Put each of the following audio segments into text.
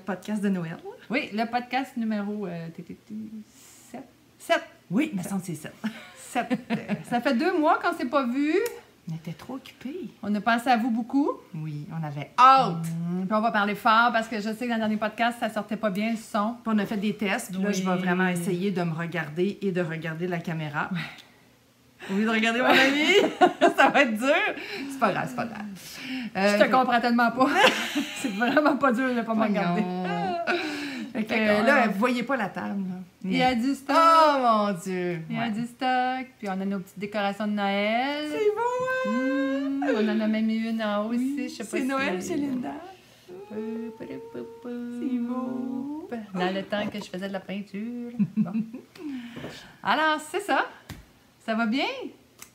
podcast de Noël. Oui, le podcast numéro 7. 7. Oui, mais ça, c'est 7. 7. Ça fait 2 mois qu'on ne s'est pas vus. On était trop occupés. On a pensé à vous beaucoup. Oui, on avait hâte. Puis on va parler fort parce que je sais que dans le dernier podcast, ça sortait pas bien le son. Puis on a fait des tests. Puis là, je vais vraiment essayer de me regarder et de regarder la caméra. Au lieu de regarder mon ami, ça va être dur. C'est pas grave, c'est pas grave. Je te comprends tellement pas. C'est vraiment pas dur de ne pas me regarder. Fait que là, vous voyez pas la table. Là. Il y a du stock. Oh mon Dieu! Il y a du stock. Puis on a nos petites décorations de Noël. C'est beau, hein? On en a même eu une en haut aussi. Je sais pas c'est si Noël chez Linda. C'est beau. Dans le temps que je faisais de la peinture. Bon. Alors, c'est ça. Ça va bien?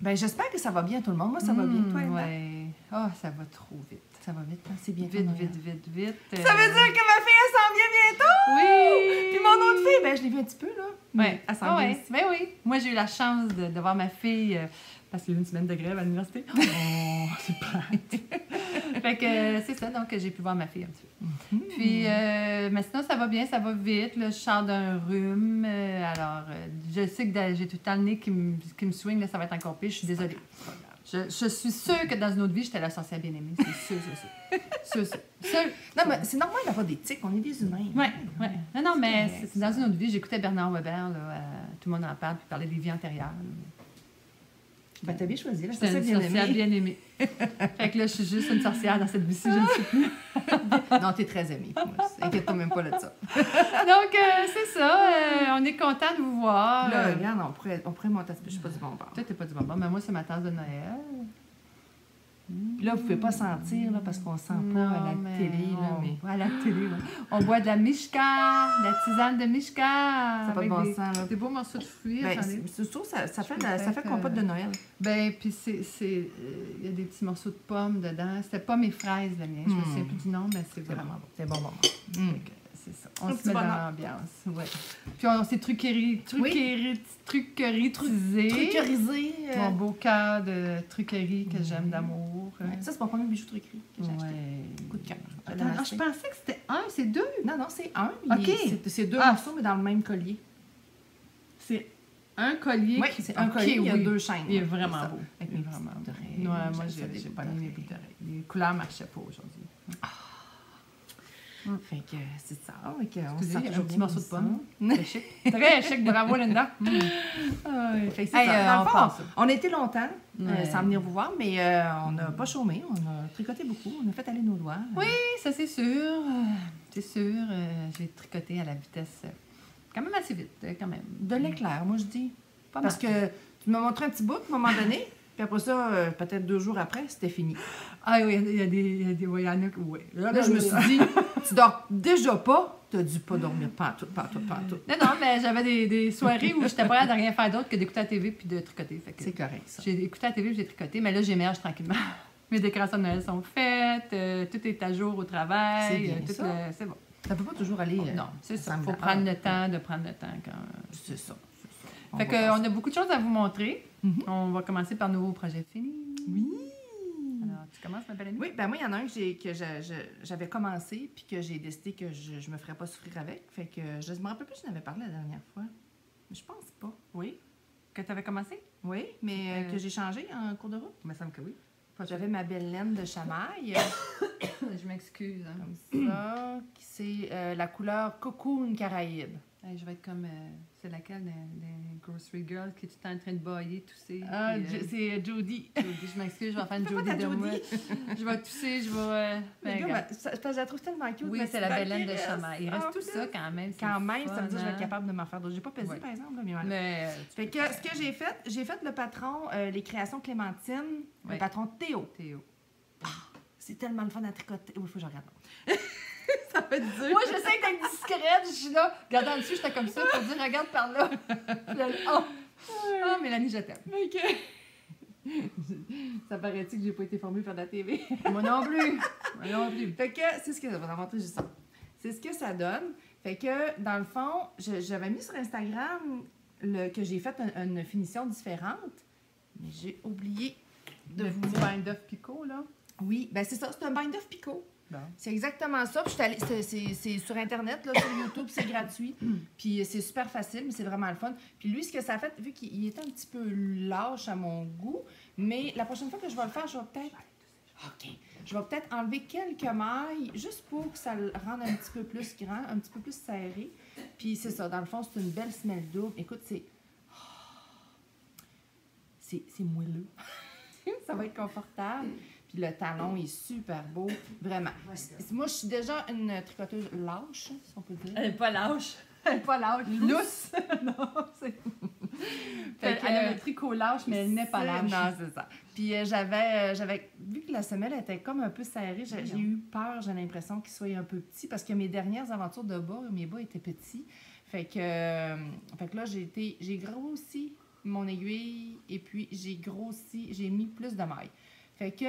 Ben, j'espère que ça va bien tout le monde. Moi, ça va bien. Toi, Linda? Oui. Oh, ça va trop vite. Ça va vite, hein? C'est bien. Vite. Ça veut dire que ma fille, elle s'en vient bientôt! Oui! Puis mon autre fille, ben, je l'ai vu un petit peu, là. Oui, elle s'en vient. Ben oui. Moi, j'ai eu la chance de voir ma fille parce qu'il y a eu une semaine de grève à l'université. Oh, c'est plate. Fait que c'est ça, donc j'ai pu voir ma fille un petit peu. Puis, mais sinon, ça va bien, ça va vite. Là, je sors d'un rhume. Alors, je sais que j'ai tout le temps le nez qui me swing, là, ça va être encore pire. Je suis désolée. Je suis sûre que dans une autre vie, j'étais la sorcière bien-aimée. C'est sûr. Non, mais c'est normal d'avoir des tics. On est des humains. Oui. Non, mais c'est dans une autre vie. J'écoutais Bernard Weber, là, tout le monde en parle, puis parlait des vies antérieures. Ben, t'as bien choisi, là. C'est une sorcière bien-aimée. Fait que là, je suis juste une sorcière dans cette vie-ci, je ne sais plus. Non, t'es très aimée. Inquiète-toi même pas de ça. Donc, c'est ça. On est content de vous voir. Là, regarde, on pourrait monter à ce. Je suis pas du bon bord. Toi, t'es pas du bonbon, mais moi, c'est ma tasse de Noël. Puis là, vous pouvez pas sentir, là, parce qu'on sent pas à la télé, là, mais... À la télé, ouais. On boit de la Mishka, de la tisane de Mishka. Ça n'a pas de bon sens, là. Des beaux morceaux de fruits, Ben, attendez. c'est sûr, ça fait compote de Noël. Ben, puis il y a des petits morceaux de pommes dedans. C'était pommes et fraises, le mien. Je me souviens plus du nom, mais c'est vraiment bon. C'est bon moment. C'est ça. On se met dans l'ambiance. Ouais. Puis on s'est truquerisé. Truquerisé. Mon beau cœur de truquerie que j'aime d'amour. Ouais. Ça, c'est mon premier bijou truquerie que j'ai acheté. Coup de cœur. Attends, je pensais que c'était un, c'est deux. Non, c'est un. OK. C'est deux morceaux, mais dans le même collier. C'est un collier. Oui, c'est un collier, il y a 2 chaînes. Il est vraiment beau. Avec Il est mes vraiment beau. oreilles. Ouais, moi, j'ai pas mis mes boucles d'oreilles. Les couleurs ne marchaient pas aujourd'hui. Fait que c'est ça. Excusez, un petit morceau de pomme. Très chic. Très chic, bravo Linda. Fait que c'est ça. Dans le fond, on a été longtemps sans venir vous voir, mais on n'a pas chômé. On a tricoté beaucoup. On a fait aller nos doigts. Oui, ça c'est sûr. C'est sûr. J'ai tricoté à la vitesse quand même assez vite, quand même. De l'éclair, moi je dis. Parce que tu m'as montré un petit bout à un moment donné. Puis après ça, peut-être 2 jours après, c'était fini. Ah oui, il y a des... Oui, il y en a... Oui. Là, je me suis dit, tu dors déjà pas, t'as dû pas dormir pantoute. Non, mais j'avais des soirées où j'étais pas là de rien faire d'autre que d'écouter la TV puis de tricoter. C'est correct, ça. J'ai écouté la TV et j'ai tricoté, mais là, j'émerge tranquillement. Mes décorations de Noël sont faites, tout est à jour au travail. C'est bien, c'est bon. Ça peut pas toujours aller... non, c'est ça. Il faut prendre le temps de prendre le temps quand... C'est ça. Fait qu'on a beaucoup de choses à vous montrer. On va commencer par nos projets finis. Oui! Alors, tu commences, ma belle amie? Oui, ben moi, il y en a un que j'avais commencé puis que j'ai décidé que je me ferais pas souffrir avec. Fait que je me rappelle plus si je n'avais parlé la dernière fois. Mais je pense pas. Oui? Que tu avais commencé? Oui, mais que j'ai changé en cours de route. Il me semble que oui. J'avais ma belle laine de chamaille. Je m'excuse. Hein. Comme ça. C'est la couleur Cocoon Caraïbe. Hey, je vais être comme... c'est laquelle des Grocery Girls qui est tout le temps en train de bailler, tousser. Ah, c'est Jodie. Je m'excuse, je vais faire une Jodie de moi. Je vais tousser, je vais... Je la trouve tellement cute. Oui, c'est la belle laine de chamaille. Il reste tout ça quand même. Quand même, ça veut dire que je vais être capable de m'en faire d'autres. J'ai pas pesé, par exemple. Mais fait que ce que j'ai fait le patron, les créations Clémentine, le patron Théo. C'est tellement le fun à tricoter. Oui, il faut que je regarde. Ça fait dur. Moi, j'essaie d'être discrète. Je suis là. Regardant dessus, j'étais comme ça pour dire regarde par là. Oh, Mélanie, je t'aime. OK. Ça paraît-tu que j'ai pas été formée par la TV? Moi non plus. Fait que c'est ce que ça va montrer juste ça. C'est ce que ça donne. Fait que dans le fond, j'avais mis sur Instagram que j'ai fait une finition différente, mais j'ai oublié de vous bind-off picot, là. Oui, ben c'est ça, c'est un bind-off picot. Bon. C'est exactement ça. Puis c'est sur Internet, là, sur YouTube, c'est gratuit. Puis c'est super facile, mais c'est vraiment le fun. Puis lui, ce que ça a fait, vu qu'il était un petit peu lâche à mon goût, mais la prochaine fois que je vais le faire, je vais peut-être... OK. Je vais peut-être enlever quelques mailles, juste pour que ça le rende un petit peu plus grand, un petit peu plus serré. Puis c'est ça, dans le fond, c'est une belle semelle double. Écoute, c'est moelleux. Ça va être confortable. Puis le talon est super beau, vraiment. Moi, je suis déjà une tricoteuse lâche, si on peut dire. Elle n'est pas lâche. Elle n'est pas lâche. Lousse. Non, c'est... Elle a le tricot lâche, mais elle n'est pas lâche. Non, c'est ça. Puis j'avais vu que la semelle était comme un peu serrée. J'ai eu peur, j'ai l'impression qu'il soit un peu petit, parce que mes dernières aventures de bas, mes bas étaient petits. Fait que là, j'ai grossi mon aiguille, et puis j'ai mis plus de mailles. Fait que...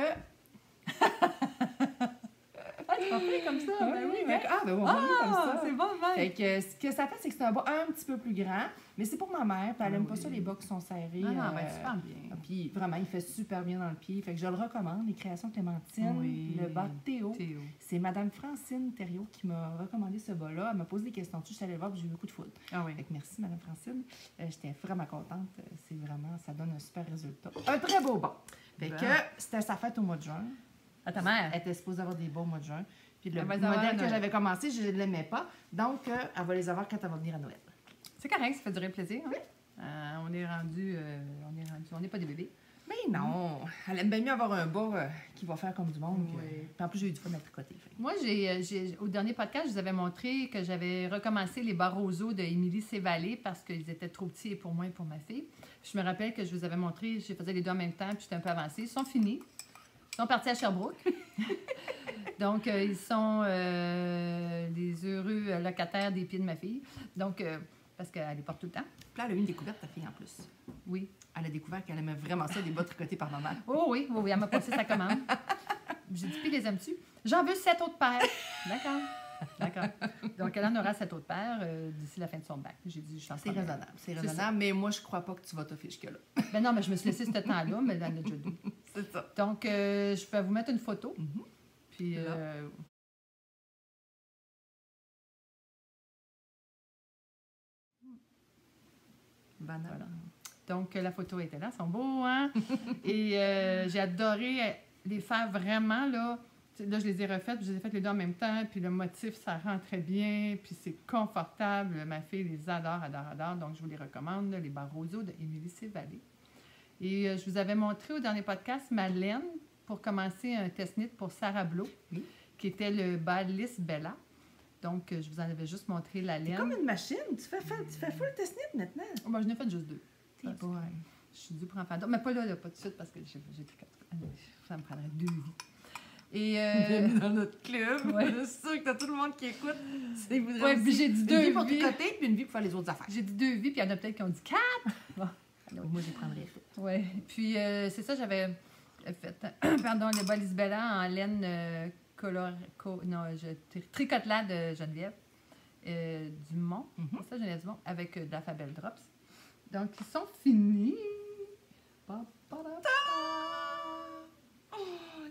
Tu vas faire comme ça? Ben oui, on va faire comme ça. C'est bon, ben. Fait que ce que ça fait, c'est que c'est un bas un petit peu plus grand, mais c'est pour ma mère, puis elle aime pas ça, les bas qui sont serrés. Non, ben super bien. Puis vraiment, il fait super bien dans le pied. Fait que je le recommande, les créations Clémentine, le bas Théo. C'est Madame Francine Thériault qui m'a recommandé ce bas-là. Elle m'a posé des questions dessus, je suis allée le voir, puis j'ai eu beaucoup de foudre. Ah oui. Fait que merci, Madame Francine. J'étais vraiment contente. C'est vraiment, ça donne un super résultat. Un très beau bas. Fait que c'était sa fête au mois de juin. À ta mère? Elle était supposée avoir des bas au mois de juin. Puis le modèle que j'avais commencé, je ne l'aimais pas. Donc, elle va les avoir quand elle va venir à Noël. C'est correct, ça fait durer le plaisir. Hein? Oui. On est rendu, on n'est pas des bébés. Mais non, elle aime bien mieux avoir un bas qui va faire comme du monde. Puis en plus, j'ai eu du fun à tricoter. Moi, au dernier podcast, je vous avais montré que j'avais recommencé les bas roseaux de Émilie Sévalé parce qu'ils étaient trop petits pour moi et pour ma fille. Je me rappelle que je vous avais montré, je faisais les deux en même temps, puis j'étais un peu avancée. Ils sont finis. Ils sont partis à Sherbrooke. Donc, ils sont les heureux locataires des pieds de ma fille. Donc, parce qu'elle les porte tout le temps. Puis là, elle a eu une découverte, ta fille, en plus. Oui. Elle a découvert qu'elle aimait vraiment ça, des bas tricotés par maman. Oh oui, elle m'a passé sa commande. J'ai dit, puis les aimes-tu? J'en veux 7 autres paires. D'accord. Donc, elle en aura 7 autres paires d'ici la fin de son bac. J'ai dit, je t'en C'est raisonnable. C'est raisonnable, mais moi, je crois pas que tu vas t'offrir jusque-là. Ben non, mais je me suis laissé ce temps-là, mais dans le déjà deux. C'est ça. Donc, je vais vous mettre une photo. Puis... Voilà. Donc, la photo était là. Ils sont beaux, hein? Et j'ai adoré les faire vraiment, là. Là, je les ai refaites, je les ai faites les deux en même temps. Puis le motif, ça rend très bien. Puis c'est confortable. Ma fille les adore. Donc, je vous les recommande, les bas roseaux de Émilie Sévalé. Et je vous avais montré au dernier podcast ma laine pour commencer un test-knit pour Sarah Blo, qui était le bas Lys Bella. Donc, je vous en avais juste montré la laine. C'est comme une machine. Tu fais full test-knit maintenant. Moi, je n'ai fait juste 2. T'es bon. Je suis due pour en faire d'autres. Mais pas là, pas tout de suite, parce que j'ai ça me prendrait 2 vies. Et bienvenue dans notre club. Ouais. Je suis sûre que t'as tout le monde qui écoute. Oui, puis j'ai dit 2 vies. Une vie pour tricoter, puis une vie pour faire les autres affaires. J'ai dit 2 vies, puis il y en a peut-être qui ont dit 4. Bon. Alors, moi, je les prendrais toutes. Oui. Puis, c'est ça, j'avais fait, le bas Lys Bella en laine tricotelade de Geneviève Dumont. C'est ça, Geneviève Dumont, avec de la Fabelle Drops. Donc, ils sont finis. Ils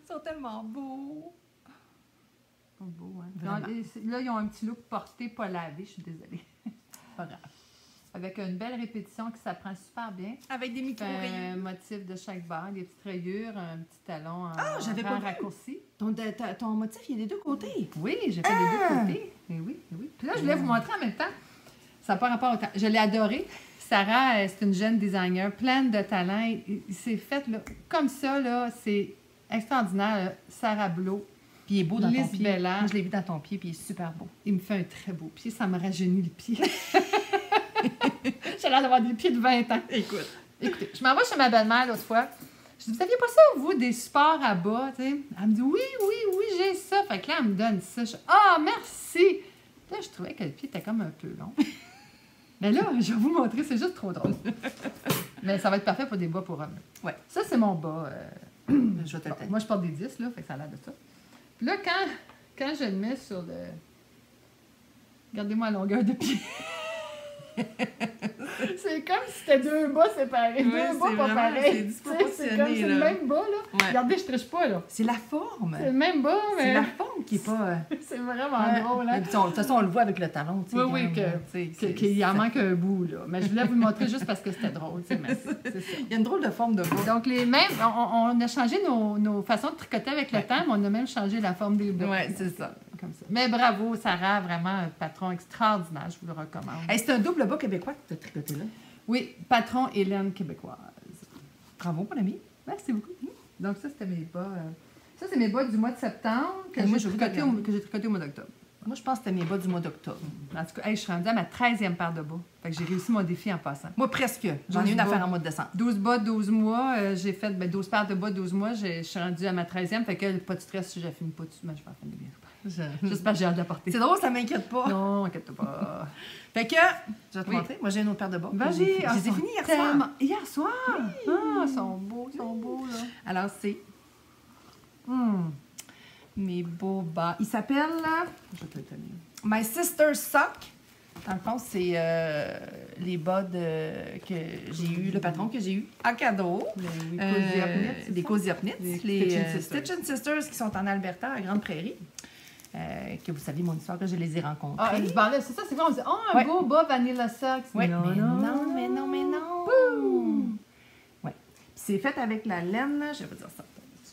sont tellement beaux. Ils sont beaux, hein? Là, ils ont un petit look porté, pas lavé, je suis désolée. Pas grave. Avec une belle répétition qui s'apprend super bien. Avec des micro-rayures. Un motif de chaque barre, des petites rayures, un petit talon en raccourci. Ton motif, il est des deux côtés. Oui, j'ai fait des deux côtés. Et oui. Puis là, je voulais vous montrer en même temps. Ça n'a pas rapport au temps. Je l'ai adoré. Sarah, c'est une jeune designer pleine de talent. Il s'est fait là, comme ça, là, c'est extraordinaire. Là. Sarah Blo. Puis il est beau dans ton pied. Bella. Moi, je l'ai vu dans ton pied, puis il est super beau. Il me fait un très beau pied. Ça me rajeunit le pied. J'ai l'air d'avoir des pieds de 20 ans. Écoutez, je m'en vais chez ma belle-mère l'autre fois. Je dis, vous saviez pas ça, vous, des supports à bas? T'sais? Elle me dit, oui, j'ai ça. Fait que là, elle me donne ça. Merci. Là, je trouvais que le pied était comme un peu long. Mais là, je vais vous montrer, c'est juste trop drôle. Mais ça va être parfait pour des bas pour hommes. Ouais. Ça, c'est mon bas. Je vais moi, je porte des 10, là, fait que ça a l'air de ça. Puis là, quand je le mets sur le... Regardez-moi la longueur de pied. C'est comme si c'était 2 bas séparés. 2 bas pas pareils. C'est disproportionné. C'est comme c'est le même bas, là. Ouais. Regardez, je triche pas, là. C'est la forme. C'est le même bas, mais... C'est la forme qui est pas... c'est vraiment drôle, hein. De toute façon, on le voit avec le talon, tu sais. Oui, qu'il en manque un bout, là. Mais je voulais vous le montrer juste parce que c'était drôle, tu sais, mais c'est ça. Il y a une drôle de forme de bas. Donc, les mêmes... On a changé nos façons de tricoter avec le temps, mais on a même changé la forme des bas. Oui, c'est ça. Comme ça. Mais bravo, Sarah, vraiment un patron extraordinaire, je vous le recommande. Hey, c'est un double bas québécois que tu as tricoté là? Oui, patron Hélène québécoise. Bravo, mon ami. Merci beaucoup. Donc ça, c'était mes bas. Ça, c'est mes bas du mois de septembre que j'ai tricoté au mois d'octobre. Moi, je pense que c'était mes bas du mois d'octobre. En tout cas, je suis rendue à ma 13e paire de bas. Fait que j'ai réussi mon défi en passant. Moi, presque. J'en ai une à faire en mois de décembre. 12 bas, 12 mois. J'ai fait 12 paires de bas, 12 mois. Je suis rendue à ma 13e. Fait que pas de stress si je finis pas dessus. Mais je vais en finir bien. J'espère que j'ai hâte d'apporter. C'est drôle, ça m'inquiète pas. Non, inquiète pas. Fait que, je vais te montrer. Moi, j'ai une autre paire de bas. Vas-y. Je les ai finis hier soir. Hier soir? Oui. Ah, ils sont beaux, là. Alors, c'est... mes beaux bas. Ils s'appellent... Je vais te le tenir. My Sister's Sock. Dans le fond, c'est les bas que j'ai eu, le patron que j'ai eu en cadeau. Les Cozy Up Knits. Les Stitch and Sisters qui sont en Alberta, à Grande Prairie. Que vous savez mon histoire, que je les ai rencontrés. Ah, c'est ça, c'est vrai. On dit, un beau bas Vanilla Socks. Oui, mais non. Ouais. C'est fait avec la laine. Je vais vous dire ça.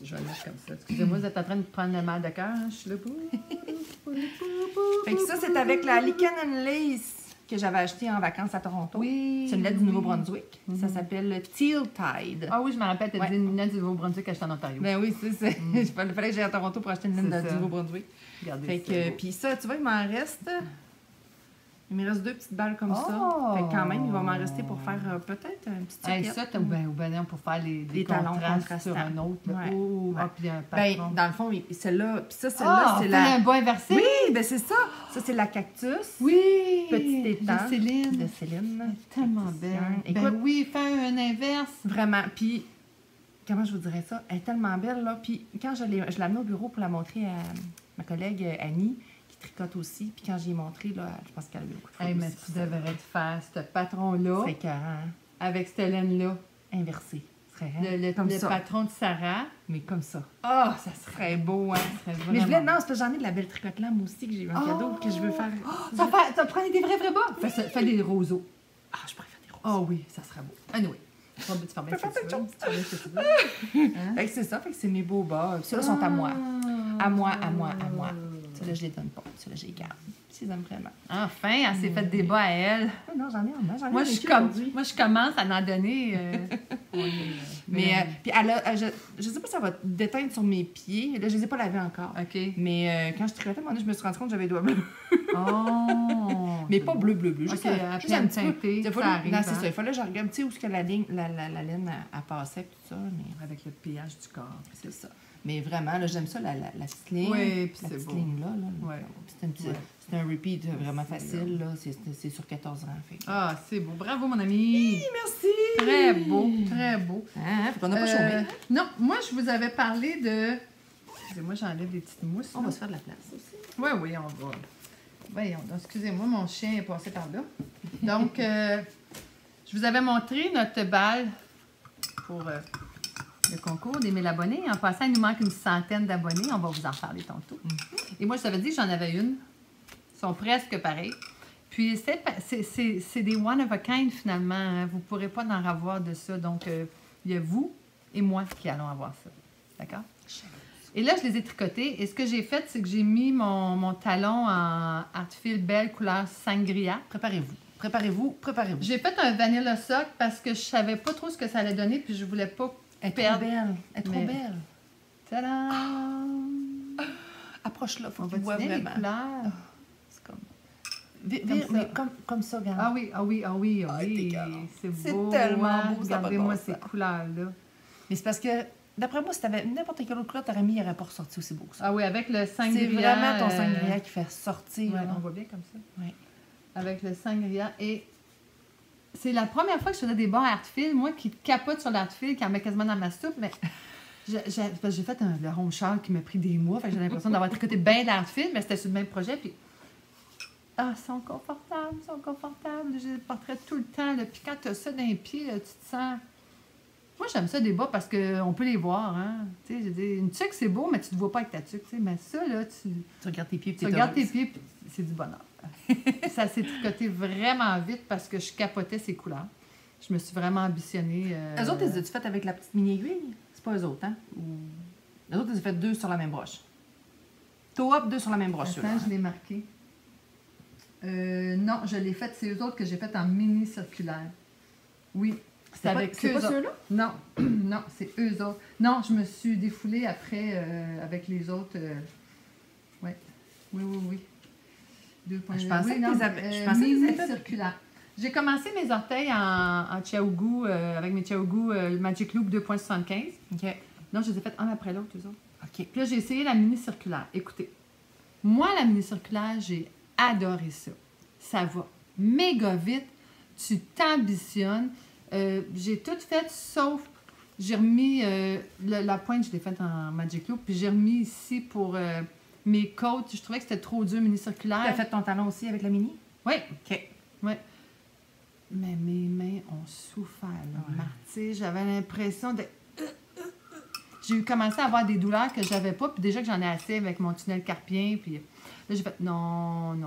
Je vais le mettre comme ça. Excusez-moi, vous êtes en train de prendre le mal de cœur. Je suis là. Fait que ça, c'est avec la Lichen and Lace que j'avais acheté en vacances à Toronto. Oui. C'est une lettre du Nouveau-Brunswick. Ça s'appelle Teal Tide. Ah oui, je me rappelle, tu as dit une lettre du Nouveau-Brunswick achetée en Ontario. Ben oui, c'est. Il fallait que j'aille à Toronto pour acheter une lettre du Nouveau-Brunswick. Regardez fait que, puis ça, tu vois, il m'en reste... Il me reste 2 petites balles comme ça. Fait que quand même, il va m'en rester pour faire peut-être un petit ticket. Ça, ben, pour faire les talons contrastes sur un autre. Puis un patron. Ben, dans le fond, celle-là, puis ça, celle-là, c'est la... un bas inversé? Oui, ben c'est ça. Ça, c'est la cactus. Oui! Petit étang. De Céline. Tellement belle. Écoute, ben oui, fais un inverse. Vraiment. Puis, comment je vous dirais ça? Elle est tellement belle, là. Puis, quand je l'ai amenée au bureau pour la montrer à ma collègue Annie, tricote aussi. Puis quand j'ai montré, là, je pense qu'elle a eu beaucoup de fois. Mais tu devrais te faire ce patron-là. C'est écœurant. Avec cette laine-là. Inversée. Le patron de Sarah. Mais comme ça. Ah, ça serait beau, hein. Mais je voulais... Non, c'est parce que j'en ai de la belle tricote là, moi aussi, que j'ai eu un cadeau, que je veux faire. Ça prend des vrais bas. Fais des roseaux. Ah, je pourrais faire des roseaux. Ah oui, ça serait beau. Anyway. Tu peux faire ce que c'est ça, fait que c'est mes beaux bas. Ceux-là sont à moi. À moi. Ceux-là, je les donne pas. Ceux-là, je les garde. Je les aime vraiment. Enfin, elle s'est fait des bas à elle. Non, j'en ai en moi, je commence à en donner. Mais puis elle a, je sais pas si ça va déteindre sur mes pieds. Là, je les ai pas lavés encore. OK. Mais quand je tricotais, je me suis rendu compte que j'avais les doigts bleus. Oh! Mais pas bleu. Juste un petit peu. Ça arrive. Non, c'est ça. Il fallait que je regarde, tu sais, où est-ce que la laine a passé, tout ça. Mais... Avec le pillage du corps. C'est ça. Mais vraiment, là, j'aime ça, la petite ligne. Oui, puis la c'est petite beau. ligne là. Ouais. C'est un repeat vraiment facile, là. C'est sur 14 ans. Fait. Ah, c'est beau. Bravo, mon ami. Oui, merci. Très beau, très beau. Fait qu'on n'a pas chômé. Non, moi, je vous avais parlé de... Excusez-moi, j'enlève des petites mousses. On va se faire de la place aussi. Oui, on va. Voyons, excusez-moi, mon chien est passé par là. Donc, je vous avais montré notre balle pour... le concours des 1000 abonnés. En passant, il nous manque une centaine d'abonnés. On va vous en parler tantôt. Et moi, je t'avais dit que j'en avais une. Ils sont presque pareils. Puis, c'est des one of a kind, finalement. Hein. Vous ne pourrez pas en avoir de ça. Donc, il y a vous et moi qui allons avoir ça. D'accord? Et là, je les ai tricotés. Et ce que j'ai fait, c'est que j'ai mis mon talon en Artfil Belle couleur Sangria. Préparez-vous. J'ai fait un Vanilla Sock parce que je savais pas trop ce que ça allait donner. Puis, je voulais pas... Elle est trop belle. Tadam! Approche-la, faut qu'on voit vraiment. C'est comme... Mais comme ça, regarde. Ah oui. C'est beau. Tellement beau, regardez-moi ces couleurs-là. Mais c'est parce que, d'après moi, si t'avais n'importe quelle autre couleur, t'aurais mis, il n'aurait pas ressorti aussi beau que ça. Ah oui, avec le sangria. C'est vraiment ton sangria qui fait ressortir. Ouais, on voit bien comme ça. Oui. Avec le sangria. Et c'est la première fois que je faisais des bas à Artfil, moi qui capote sur l'Artfil, qui en met quasiment dans ma soupe, mais j'ai fait le rond châle qui m'a pris des mois, fait que j'ai l'impression d'avoir tricoté bien d'Artfil, mais c'était sur le même projet, puis Ah, ils sont confortables, ils sont confortables. Je les porterais tout le temps. Là. Puis quand tu as ça dans les pieds, là, tu te sens... Moi, j'aime ça des bas parce qu'on peut les voir. Hein? Tu sais, je dis, une tuque, c'est beau, mais tu ne te vois pas avec ta tuque. Mais ça, là, tu regardes tes pieds, tu regardes tes pieds, puis c'est du bonheur. Ça s'est tricoté vraiment vite parce que je capotais ces couleurs. Je me suis vraiment ambitionnée. Eux autres, les as-tu faites avec la petite mini-aiguille? C'est pas eux autres, hein? Eux autres, ils ont fait 2 sur la même broche. Toe-up, 2 sur la même broche. Attends, je l'ai marqué. Non, je l'ai faite. C'est eux autres que j'ai fait en mini circulaire. Oui. C'est avec eux autres. Ceux-là? Non, non, c'est eux autres. Non, je me suis défoulée après avec les autres. Ouais. Oui. 2 points. Je pensais que pensais mini circulaire. J'ai commencé mes orteils en Chiaogu avec mes Chiaogu Magic Loop 2.75. OK. Non, je les ai faites un après l'autre, eux autres. OK. Puis là, j'ai essayé la mini circulaire. Écoutez, moi, la mini circulaire, j'ai adoré ça. Ça va méga vite. Tu t'ambitionnes. J'ai tout fait, sauf j'ai remis la pointe, je l'ai faite en Magic Loop, puis j'ai remis ici pour mes côtes. Je trouvais que c'était trop dur, mini circulaire. Tu as fait ton talon aussi avec la mini? Oui. OK. Oui. Mais mes mains ont souffert, là, Marty. J'avais l'impression de... J'ai commencé à avoir des douleurs que j'avais pas, puis déjà que j'en ai assez avec mon tunnel carpien, puis là, j'ai fait non.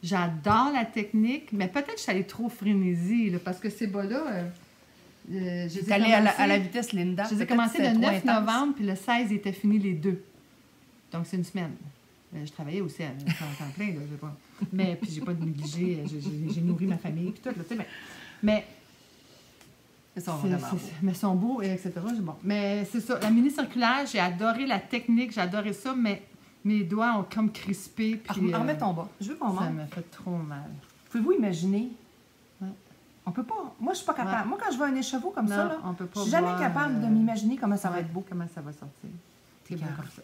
J'adore la technique, mais peut-être que je suis allée trop frénésie, là, parce que ces bas-là... J'étais allée à la vitesse Linda. Je les ai commencé le 9 novembre, puis le 16 étaient finis les 2. Donc, c'est une semaine. Je travaillais aussi à temps plein, là, mais puis j'ai pas négligé, j'ai nourri ma famille, puis tout, là, tu sais, mais ils sont vraiment beaux. Mais ils sont beaux, et etc. Bon. Mais c'est ça, la mini circulaire, j'ai adoré la technique, j'ai adoré ça, mais mes doigts ont comme crispé. Puis, remets ton bas. Je veux qu'on monte. Ça m'a fait trop mal. Pouvez-vous imaginer? Ouais. On peut pas. Moi, je suis pas capable. Ouais. moi, quand je vois un écheveau comme ça, là, on peut pas je suis jamais capable de m'imaginer comment ça va être beau. Comment ça va sortir. C'est beau comme ça.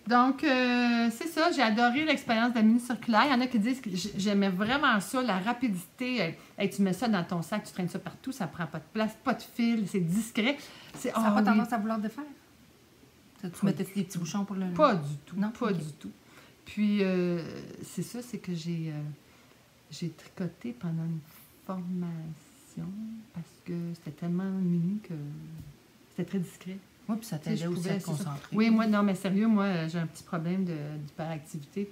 Donc, c'est ça, j'ai adoré l'expérience de la mini circulaire. Il y en a qui disent que j'aimais vraiment ça, la rapidité. Hey, tu mets ça dans ton sac, tu traînes ça partout, ça prend pas de place, pas de fil, c'est discret. Ça n'a pas tendance à vouloir défaire? Tu mettais des petits bouchons pour le... Pas du tout, non, pas du tout. Puis, c'est ça, c'est que j'ai tricoté pendant une formation parce que c'était tellement mini que c'était très discret. Oui, puis ça t'aidait aussi à te concentrer. Oui, moi, non, mais sérieux, moi, j'ai un petit problème d'hyperactivité.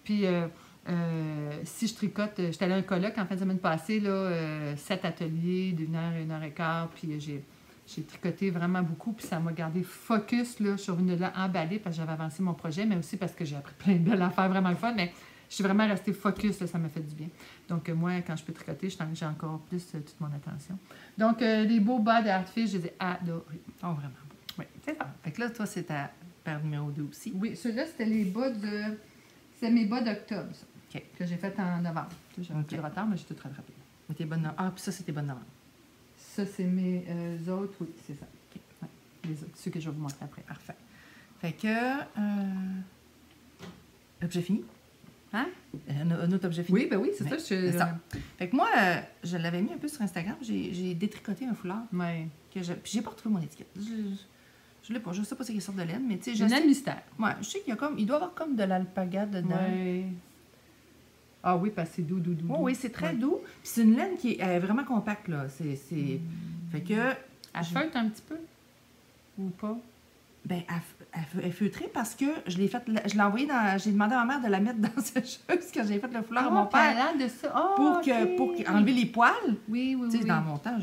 Puis si je tricote, j'étais allée à un colloque en fin de semaine passée, là, 7 ateliers d'1 heure, 1 heure et quart, puis j'ai tricoté vraiment beaucoup, puis ça m'a gardé focus là, sur une là emballée parce que j'avais avancé mon projet, mais aussi parce que j'ai appris plein de belles affaires vraiment le fun, mais je suis vraiment restée focus, là, ça m'a fait du bien. Donc, moi, quand je peux tricoter, j'ai encore plus toute mon attention. Donc, les beaux bas d'Artfish, je les ai adorés. Oh, vraiment beau. Oui, c'est ça. Fait que là, toi, c'est ta paire numéro 2 aussi. Oui, ceux-là, c'était les bas c'est mes bas d'octobre, ça, que j'ai fait en novembre. J'ai un petit retard, mais j'ai tout rattrapé. Puis ça, c'est tes bonnes novembre. Ça, c'est mes autres, oui, c'est ça. Okay. Ouais. Les autres, ceux que je vais vous montrer après. Parfait. Fait que... objet fini? Hein? Un autre objet fini? Oui, ben oui, c'est ça. Ça. Fait que moi, je l'avais mis un peu sur Instagram. J'ai détricoté un foulard. Oui. Puis j'ai pas retrouvé mon étiquette. Je l'ai pas. Je sais pas c'est quelle sorte de laine, mais tu sais... J'ai un mystère. Ouais, je sais qu'il y a comme... Il doit y avoir comme de l'alpaga dedans. Oui. Ah oui, parce que c'est doux. Oui, c'est très doux. Puis c'est une laine qui est vraiment compacte, là. Fait que... Elle feutre un petit peu? Ou pas? Ben, elle est feutrée parce que je l'ai envoyée dans... J'ai demandé à ma mère de la mettre dans ce chose quand j'ai fait le foulard à mon père. De ça. Oh, pour enlever les poils. Oui. Tu sais, dans mon temps,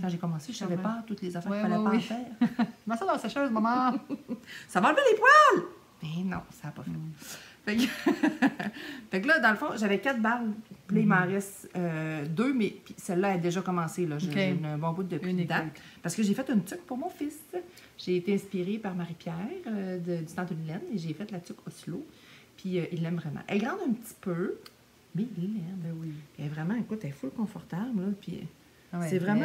quand j'ai commencé, je savais pas toutes les affaires qu'il fallait pas en faire. Mets ça dans la sécheuse, maman. Ça va enlever les poils! Mais non, ça n'a pas fait. Fait que là, dans le fond, j'avais 4 balles. Puis là, il m'en reste 2, mais celle-là a déjà commencé. J'ai un bon bout depuis une date. Parce que j'ai fait une tuque pour mon fils. J'ai été inspirée par Marie-Pierre du Temps de laine et j'ai fait la tuque Oslo. Puis il l'aime vraiment. Elle est grande un petit peu, mais il l'aime. Ben oui. Puis elle est vraiment, écoute, elle est full confortable. Là, puis Ouais, c'est vraiment...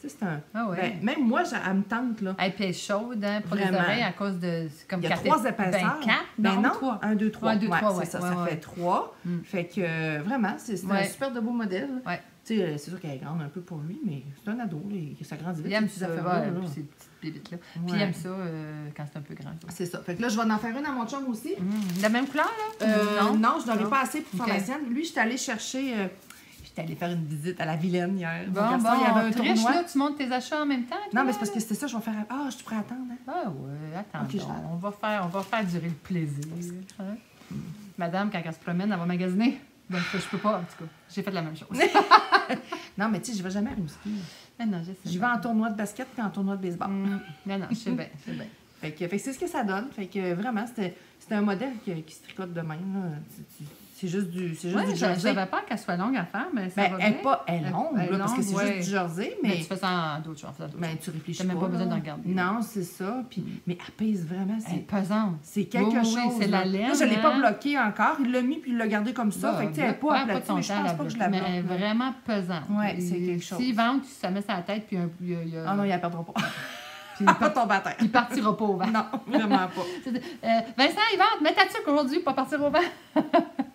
Tu sais, c'est un... Ah ouais. Ben, même moi, elle me tente, là. Elle est chaude, hein, pour Vraiment. les oreilles, à cause de... Comme il y a 3 épaisseurs. 4? Ben non, 3. 1, 2, 3. Ouais, 2, 3, c'est ça, ça fait 3. Fait que, vraiment, c'est un super de beau modèle. Ouais. Tu sais, c'est sûr qu'elle est grande un peu pour lui, mais c'est un ado, là, ça grandit vite. Il aime ça, ces petites bébites-là. Puis il aime ça quand c'est un peu grand. C'est ça. Fait que là, je vais en faire une à mon chum aussi. La même couleur, là? Non, je n'en ai pas assez pour faire la sienne. Lui, j'étais allée chercher... J'étais allée faire une visite à la Vilaine hier. Bon, il y avait un tournoi. Là, tu montes tes achats en même temps? Non, mais c'est parce que c'était ça, je vais faire... Ah, je pourrais attendre. Hein? Ah ouais, attends. Okay, on va faire durer le plaisir. Hein? Madame, quand elle se promène, elle va magasiner. Donc, je peux pas, en tout cas. J'ai fait la même chose. Non, mais tu sais, je vais jamais à Rimouski. Non, je sais. Je vais en tournoi de basket puis en tournoi de baseball. Non, je sais bien, Fait que c'est ce que ça donne. Fait que vraiment, c'était un modèle qui se tricote de même. Là. C'est juste du jersey. Je savais pas qu'elle soit longue à faire, mais ça va elle bien. Elle est longue, là, parce que c'est juste du jersey. Mais tu fais ça en d'autres choses. Mais tu réfléchis pas. Tu n'as même pas besoin d'en regarder. Non, c'est ça. Puis, mais elle pèse vraiment. Elle est pesante. C'est quelque chose. C'est la laine. Là, je ne l'ai pas bloqué encore. Il l'a mis puis il l'a gardé comme ça. Fait que elle n'est pas aplatie, mais je pense pas que je la bloque. Mais elle est vraiment pesante. Oui, c'est quelque chose. S'il vente, ça met sur la tête, puis ah non, il ne la perdra pas. Puis il part tomber à terre. Il partira pas au vent. Non, vraiment pas. Vincent, il vente, mets ta tuque aujourd'hui pour partir au vent.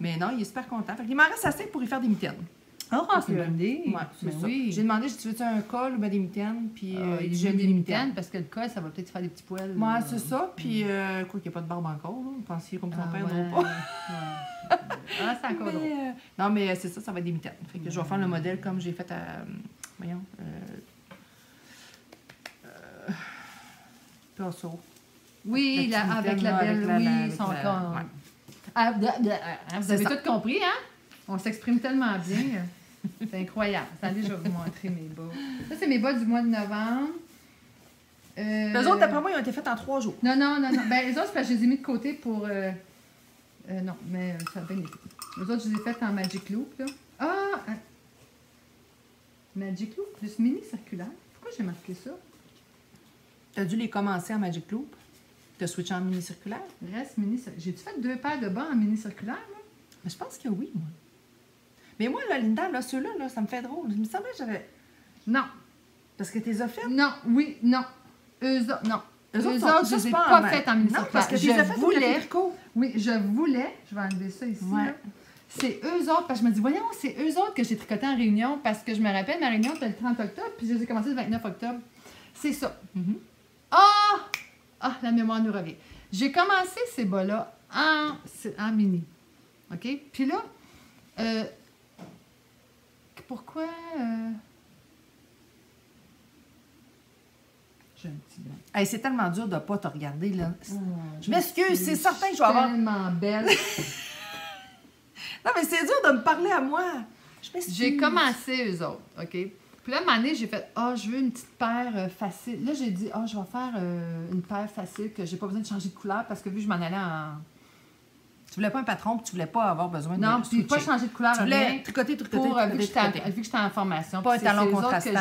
Mais non, il est super content. Fait qu'il m'en reste assez pour y faire des mitaines. Oh, c'est une bonne idée. Ouais, c'est ça. Oui. J'ai demandé si tu veux un col ou des mitaines. Puis j'ai des mitaines parce que le col, ça va peut-être faire des petits poils. Ouais, c'est ça. Puis, quoi, qu'il n'y a pas de barbe encore. Là. Pensiez comme son père, non pas. Ah, c'est encore drôle. Non, mais c'est ça, ça va être des mitaines. Fait que je vais faire le modèle comme j'ai fait à. Voyons. Pinceau. Oui, avec la belle. Oui, son corps. Vous avez tout compris, hein? On s'exprime tellement bien. C'est incroyable. Attendez, je vais vous montrer mes bas. Ça, c'est mes bas du mois de novembre. Les autres, d'après moi, ils ont été faits en 3 jours. Non. Ben, les autres, c'est parce que je les ai mis de côté pour... non, mais ça va bien été. Les autres, je les ai faits en Magic Loop, là. Ah! Magic Loop plus mini circulaire. Pourquoi j'ai marqué ça? Tu as dû les commencer en Magic Loop. Tu as switché en mini circulaire. Reste mini circulaire. J'ai-tu fait 2 paires de bas en mini circulaire, là? Mais je pense que oui, moi. Mais moi, là, Linda, là, ceux-là, là, ça me fait drôle. Il me semblait que j'avais... Non. Parce que tu les as fait? Non, oui, non. Eux autres, non. Eux autres, je les ai pas faites en mini circulaire. Non, parce que tu les as fait voulais. Oui, je voulais. Je vais enlever ça ici, là. C'est eux autres, parce que je me dis, voyons, c'est eux autres que j'ai tricoté en réunion, parce que je me rappelle, ma réunion, c'était le 30 octobre, puis je les ai commencé le 29 octobre. C'est ça. Ah, la mémoire nous revient. J'ai commencé ces bas-là en mini. OK? Puis là, pourquoi... J'ai un petit blanc. Hey, c'est tellement dur de ne pas te regarder, là. Je m'excuse, c'est certain que je vais avoir... tellement belle. Non, mais c'est dur de me parler à moi. Je m'excuse. J'ai commencé eux autres, OK? Puis là, à un moment donné, j'ai fait « Ah, je veux une petite paire facile. » Là, j'ai dit « Ah, je vais faire une paire facile que j'ai pas besoin de changer de couleur parce que vu que je m'en allais en... » Tu voulais pas un patron puis tu voulais pas avoir besoin de non, puis pas changer de couleur. Tu voulais tricoter, vu que j'étais en formation. Pas un talon contrastant.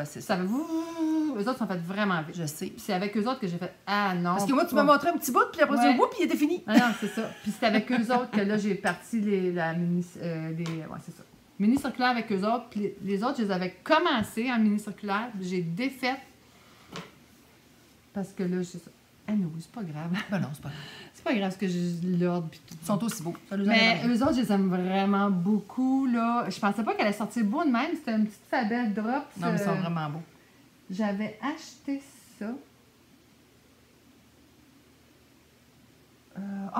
Ça eux autres sont fait vraiment vite. Je sais. Puis c'est avec eux autres que j'ai fait « Ah non. » Parce que moi, tu m'as montré un petit bout, puis après tu bout, puis il était fini. Ah non, c'est ça. Puis c'est avec eux autres que là, j'ai parti la mini... ouais, c'est ça. Mini circulaire avec eux autres. Puis les autres, je les avais commencés en mini circulaire. J'ai défait. Parce que là, c'est ça. Ah non, c'est pas grave. Ben non, c'est pas grave. C'est pas grave parce que j'ai l'ordre puis tout. Ils sont aussi beaux. Mais eux autres, je les aime vraiment beaucoup, là. Je pensais pas qu'elle allait sortir beau de même. C'était une petite Fabelle Drop. Non, mais ils sont vraiment beaux. J'avais acheté ça.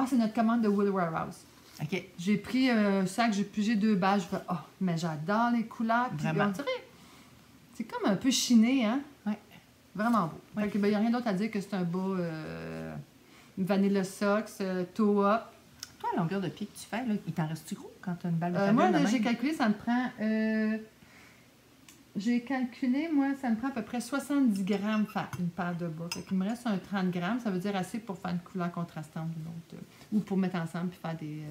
C'est notre commande de Wool Warehouse. OK. J'ai pris un sac, j'ai pigé 2 bâches. Je fais, mais j'adore les couleurs. Puis on dirait, c'est comme un peu chiné, hein? Oui. Vraiment beau. Ouais. Fait que, il n'y a rien d'autre à dire que c'est un beau Vanilla Socks, toe-up. Toi, la longueur de pied que tu fais, là, il t'en reste-tu gros quand tu as une balle de Fabelle? Moi, j'ai calculé, ça me prend... j'ai calculé, moi, ça me prend à peu près 70 grammes faire une paire de bas. Fait qu'il me reste un 30 grammes. Ça veut dire assez pour faire une couleur contrastante. Donc, ou pour mettre ensemble et faire des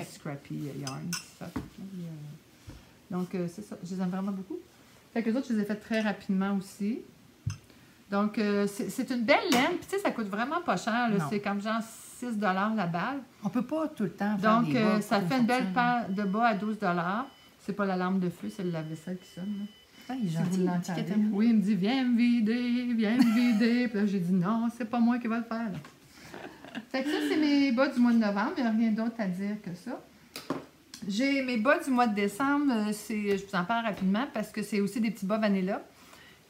scrappy yarns. Donc, c'est ça. Je les aime vraiment beaucoup. Fait que les autres, je les ai fait très rapidement aussi. Donc, c'est une belle laine. Puis, tu sais, ça coûte vraiment pas cher. C'est comme genre 6 $ la balle. On peut pas tout le temps faire des bas. Donc, ça fait une belle paire de bas à 12 $. C'est pas la lampe de feu, c'est le lave-vaisselle qui sonne. Là. Ah, il est gentil. Oui, il me dit, viens me vider, viens me vider. Puis là, j'ai dit, non, c'est pas moi qui va le faire. Là. Fait que ça, c'est mes bas du mois de novembre. Il n'y a rien d'autre à dire que ça. J'ai mes bas du mois de décembre. Je vous en parle rapidement parce que c'est aussi des petits bas Vanilla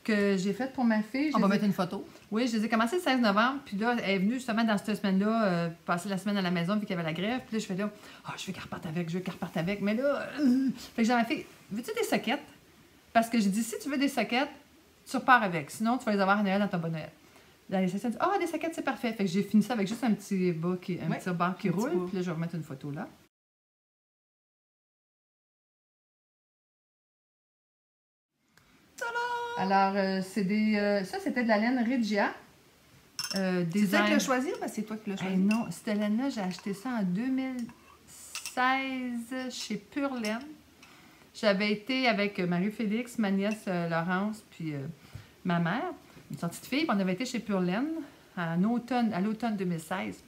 que j'ai fait pour ma fille. On va mettre une photo. Oui, je les ai commencés le 16 novembre. Puis là, elle est venue justement dans cette semaine-là, passer la semaine à la maison vu qu'il y avait la grève. Puis là, je fais là, je veux qu'elle reparte avec, je veux qu'elle reparte avec. Mais là, fait que j'ai fait, veux-tu des soquettes? Parce que j'ai dit, si tu veux des soquettes, tu repars avec. Sinon, tu vas les avoir à Noël dans ton bon Noël. Dans les soquettes, des soquettes, c'est parfait. Fait que j'ai fini ça avec juste un petit bas petit bar qui roule. Puis là, je vais remettre une photo là. Alors, c'est des... ça, c'était de la laine Regia. C'est toi qui l'as choisi ou c'est toi qui l'as choisi? Non, cette laine-là, j'ai acheté ça en 2016 chez Pure Laine. J'avais été avec Marie-Félix, ma nièce Laurence, puis ma mère, une sortie de fille. On avait été chez Pure Laine à l'automne 2016.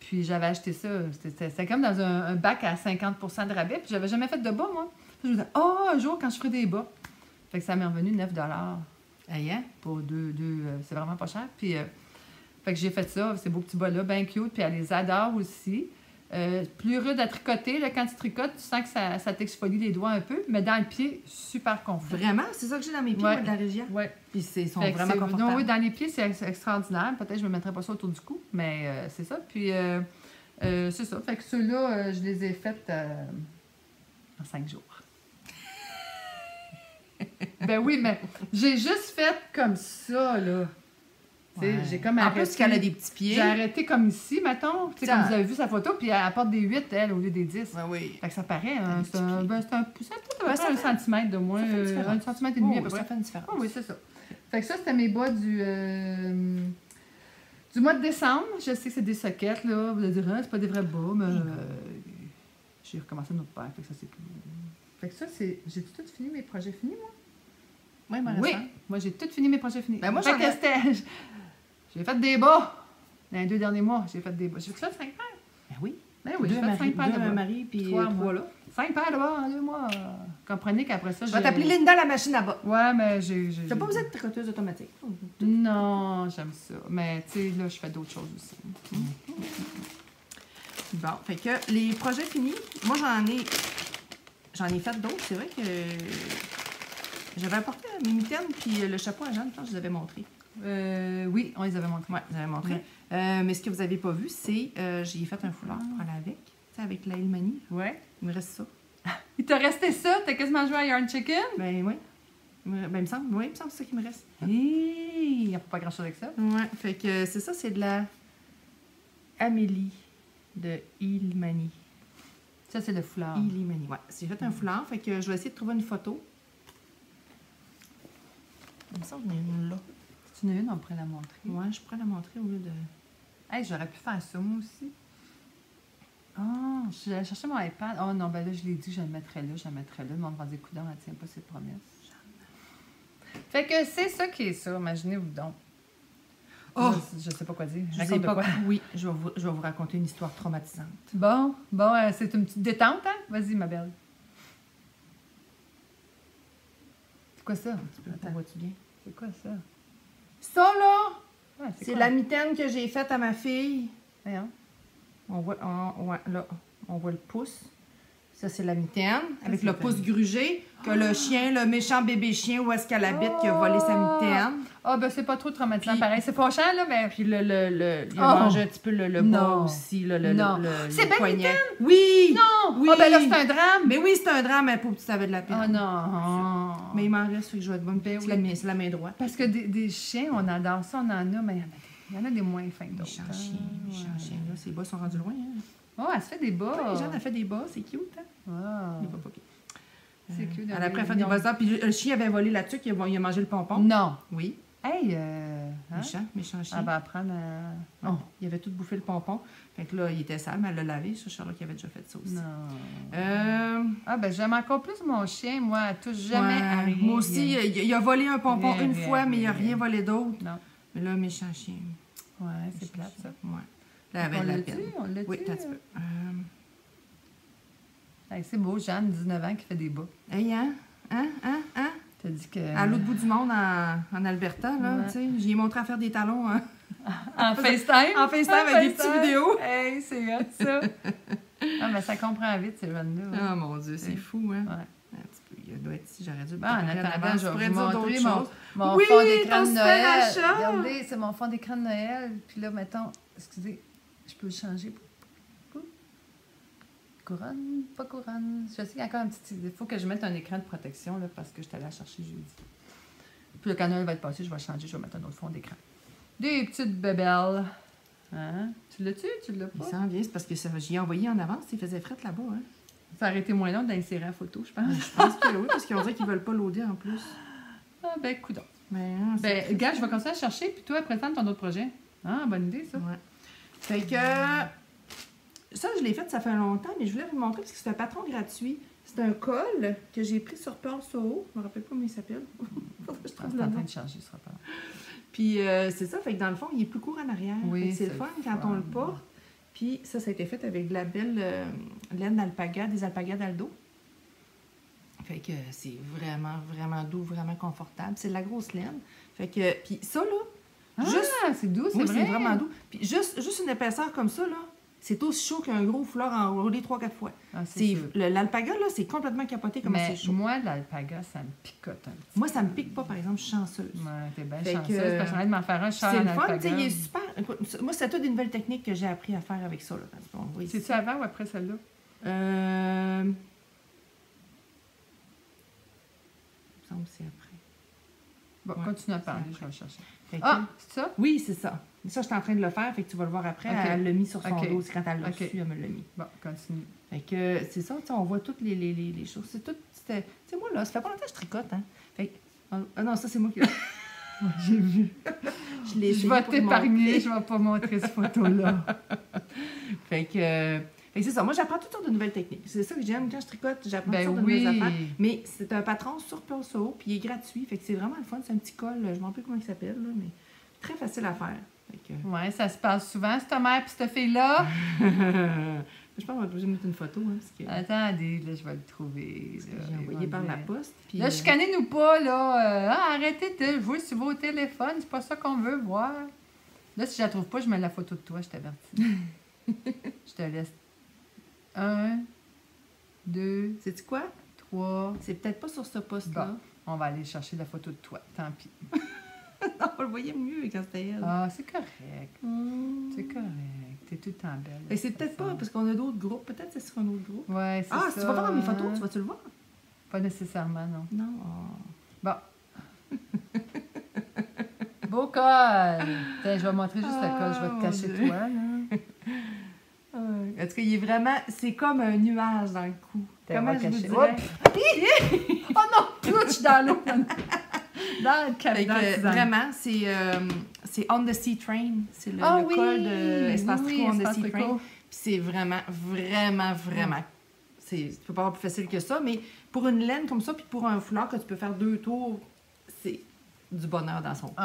Puis j'avais acheté ça. C'était comme dans un bac à 50% de rabais. Puis j'avais jamais fait de bas, moi. Puis je me disais, un jour, quand je ferai des bas. Fait que ça m'est revenu 9 $. Aïe, pour deux c'est vraiment pas cher. Puis, fait que j'ai fait ça, ces beaux petits bas-là, bien cute. Puis elle les adore aussi. Plus rude à tricoter. Là, quand tu tricotes, tu sens que ça t'exfolie les doigts un peu. Mais dans le pied, super confort. Vraiment? C'est ça que j'ai dans mes pieds, moi, de la région? Oui. Puis ils sont vraiment confortables. Non, oui, dans les pieds, c'est extraordinaire. Peut-être que je ne me mettrais pas ça autour du cou, mais c'est ça. Puis, c'est ça. Fait que ceux-là, je les ai faits en 5 jours. Ben oui, mais j'ai juste fait comme ça, là. Ouais. J'ai comme arrêté. En plus, qu'elle a des petits pieds. J'ai arrêté comme ici, mettons. Tu sais, comme vous avez vu sa photo, puis elle porte des 8, elle, au lieu des 10. Ouais, oui. Fait que ça paraît, hein, c'est peut-être un centimètre de moins. Un centimètre et demi, à peu près. Ça fait une différence. Oui, c'est ça. Fait que ça, c'était mes bas du mois de décembre. Je sais que c'est des soquettes, là. Vous allez dire, c'est pas des vrais bas, mais j'ai recommencé notre paire. Fait que ça, c'est cool. Fait que ça, c'est... J'ai tout fini mes projets finis, moi? Oui, moi, j'ai tout fini mes projets finis. Ben moi, j'ai fait des bas. Dans les 2 derniers mois, j'ai fait des bas. J'ai fait 5 paires. Ben oui. Ben oui, j'ai fait 5 paires de bas. Marie, puis 3 là. 5 paires de bas en 2 mois. Comprenez qu'après ça, je vais t'appeler Linda la machine à bas. Ouais, mais T'as pas besoin de tricoteuse automatique. Non, j'aime ça. Mais, tu sais, là, je fais d'autres choses aussi. Bon, fait que les projets finis, moi, j'en ai fait d'autres. C'est vrai que j'avais apporté mes mitaines puis le chapeau à Jeanne, je pense que je les avais montrés. Oui, on les avait montrés. Oui, je les avais montrés. Ouais. Mais ce que vous n'avez pas vu, c'est j'ai fait un foulard pour aller avec. Tu sais, avec la Ilmani. Ouais. Il me reste ça. Il t'a resté ça? T'as quasiment joué à Yarn Chicken? Ben oui. Ben, il me semble que c'est ça qui me reste. Il n'y a pas grand-chose avec ça. Ouais, fait que c'est ça, c'est de la Amélie de Ilmani. Ça, c'est le foulard. Ilmani, ouais. J'ai fait un foulard, fait que je vais essayer de trouver une photo. Il me semble que j'en ai une là. Si tu en as une, on pourrait la montrer. Ouais, je pourrais la montrer au lieu de... Hey, j'aurais pu faire ça, moi aussi. Oh, je suis allée chercher mon iPad. Oh non, ben là, je l'ai dit, je le mettrais là, Mais on va dire, coudonc, elle tient pas ses promesses. Fait que c'est ça qui est ça, imaginez-vous donc. Oh! Je sais pas quoi dire. Je sais pas quoi. Oui, je vais vous raconter une histoire traumatisante. Bon, c'est une petite détente, hein? Vas-y, ma belle. C'est quoi ça? Attends, vois-tu bien? C'est quoi ça? Ça, là, ouais, c'est la mitaine que j'ai faite à ma fille. Voyons. On voit, là, on voit le pouce. Ça, c'est la mitaine, avec le pouce grugé, que le chien, le méchant bébé chien, où est-ce qu'elle habite, qui a volé sa mitaine. Ben c'est pas trop traumatisant. Puis, pareil, c'est pas cher, là, mais... Puis il a mangé un petit peu le bas aussi, le c'est bien mitaine? Oui! Non! Oui! Ben là, c'est un drame! Mais oui, c'est un drame, mais pour que tu savais de la peine. Oh non! Mais il m'en reste, fait que je vais être bonne. C'est la main droite. Parce que des chiens, on adore ça, on en a, mais il y en a des moins fins d'autres. Méchants chiens, là, ces bas sont rendus loin, hein? Oh, elle se fait des bas. Ouais, Jeanne a fait des bas, c'est cute, hein? Wow. Il est pas pire. C'est cute. Elle a après fait des bas, puis le chien avait volé là-dessus, il a mangé le pompon. Non. Oui. Hey, Méchant chien. Elle va apprendre à... Oh, il avait tout bouffé le pompon. Fait que là, il était sale, mais elle l'a lavé. C'est Charlotte qui avait déjà fait ça aussi. Non. Ben j'aime encore plus mon chien, moi. Elle touche jamais à rien. Moi aussi, il a volé un pompon une fois, mais il n'a rien volé d'autre. Non. Mais là, méchant chien. Ouais, c'est plate, ça. Ouais. Là, elle avait de la peine. On l'a oui, t'as un petit peu. Hey, c'est beau, Jeanne, 19 ans, qui fait des bas. Hey, hein? T'as dit que... À l'autre bout du monde, en Alberta, là, tu sais. J'y ai montré à faire des talons. Hein. En FaceTime? En FaceTime avec des petites vidéos. Hey, c'est hot, ça! Ah, mais ça comprend vite, ces jeunes-là. Ah, mon Dieu, c'est fou, hein? Ouais. Il doit être ici, j'aurais dû... En attendant, je vais vous montrer mon oui, fond d'écran de Noël. Achat. Regardez, c'est mon fond d'écran de Noël. Puis là, mettons, excusez, je peux le changer. Couronne, pas couronne. Je sais qu'il y a encore un petit... Il faut que je mette un écran de protection, là, parce que je suis allée la chercher jeudi. Puis le canal va être passé, je vais changer, je vais mettre un autre fond d'écran. Des petites bébelles. Hein? Tu l'as-tu? Tu l'as pas? Il s'en vient, c'est parce que j'y ai envoyé en avance, il faisait fret là-bas, hein? Ça aurait été moins long d'insérer la photo, je pense. Je pense que oui, parce qu'on dirait qu'ils veulent pas loader en plus. Ah, ben, coudonc. Ben, gars, je vais continuer à chercher, puis toi, présente ton autre projet. Ah, bonne idée, ça. Ouais. Fait que... Ça, je l'ai fait, ça fait longtemps, mais je voulais vous montrer parce que c'est un patron gratuit. C'est un col que j'ai pris sur Pearl Soho. Je me rappelle pas comment il s'appelle. Je suis en train de changer, ce sera pas. Puis c'est ça, fait que dans le fond, il est plus court en arrière. Oui, c'est le fun quand on le porte. Puis ça a été fait avec de la belle laine d'alpaga, des alpagas d'Aldo. Fait que c'est vraiment, vraiment doux, vraiment confortable. C'est de la grosse laine. Fait que, puis ça, là... c'est doux, c'est vrai. C'est vraiment doux. Puis juste une épaisseur comme ça, là, c'est aussi chaud qu'un gros foulard enroulé 3-4 fois. Ah, l'alpaga, là, c'est complètement capoté comme c'est chaud. Moi, l'alpaga, ça me picote un petit Moi, ça me pique pas, par exemple, je suis chanceuse. Ouais, t'es bien chanceuse. Parce que de m'en faire un char c'est en le fun, alpaga. il est super. Écoute, moi, c'est toutes des nouvelles techniques que j'ai appris à faire avec ça. C'est-tu avant ou après celle-là? Il me semble que c'est après. Bon, continue à parler, je vais le chercher. C'est ça? Oui, c'est ça. Ça, je suis en train de le faire, fait que tu vas le voir après. Okay. Elle l'a mis sur son dos. C'est quand elle l'a reçu, elle me l'a mis. Bon, continue. Fait que c'est ça, on voit toutes les choses. C'est tout. Tu sais, moi, là, ça fait pas longtemps que je tricote, hein. Fait que, ah non, ça, c'est moi qui l'ai. J'ai vu. Je vais t'épargner, je vais pas montrer cette photo-là. Fait que c'est ça. Moi, j'apprends toutes sortes de nouvelles techniques. C'est ça que j'aime. Quand je tricote, j'apprends toutes sortes de nouvelles affaires. Mais c'est un patron sur Pearl Soho, puis il est gratuit. Fait que c'est vraiment le fun. C'est un petit col, je ne me rappelle plus comment il s'appelle, là, mais très facile à faire. Oui, ça se passe souvent, cette mère et cette fille-là. Je pense qu'on va être obligé de mettre une photo. Hein, parce que... Attendez, là, je vais le trouver. J'ai envoyé par la poste. Puis, là, chicanez-nous pas, là. Arrêtez de jouer sur vos téléphones, c'est pas ça qu'on veut voir. Là, si je la trouve pas, je mets la photo de toi, je t'avertis. Je te laisse. 1, 2. Sais-tu quoi? 3. C'est peut-être pas sur ce poste-là. Bon, on va aller chercher la photo de toi, tant pis. Non, on le voyait mieux quand c'était elle. Ah, c'est correct. C'est correct. T'es tout le temps belle. Et c'est peut-être pas, parce qu'on a d'autres groupes. Peut-être que c'est sur un autre groupe. Ouais, c'est ça. Ah, si tu vas voir mes photos, tu vas-tu le voir? Pas nécessairement, non. Non. Bon. Beau col! Tiens, je vais montrer juste le col. Je vais te cacher toi, là. En tout cas, il est vraiment... C'est comme un nuage dans le cou. Comment je vous dirais? Oh non! Plouch dans l'eau! Dans le café. Vraiment, c'est On the Sea Train. C'est le col de Espace Tricot On the Sea Train. Puis c'est vraiment, vraiment, vraiment... Tu peux pas avoir plus facile que ça, mais pour une laine comme ça, puis pour un foulard que tu peux faire 2 tours, c'est du bonheur dans son cou.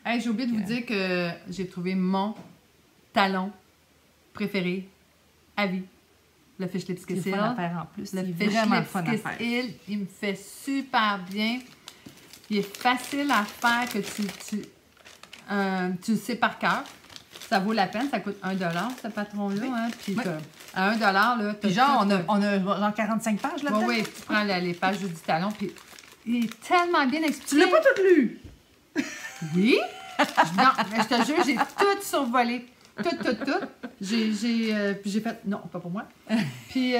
Hey, j'ai oublié de vous dire que j'ai trouvé mon talon préféré à vie. Le Fish Lipstick Hill. En plus. Le Fish Lipstick Hill, il me fait super bien. Il est facile à faire, que tu le sais par cœur. Ça vaut la peine, ça coûte 1 $, ce patron-là. Oui. Hein? Puis à 1 $, là, puis genre, on a genre 45 pages là-dedans. Oui, tu prends les pages du talon, puis il est tellement bien expliqué. Tu l'as pas tout lu? Oui. Non, mais je te jure, j'ai tout survolé. Tout. J'ai fait... Non, pas pour moi. Puis,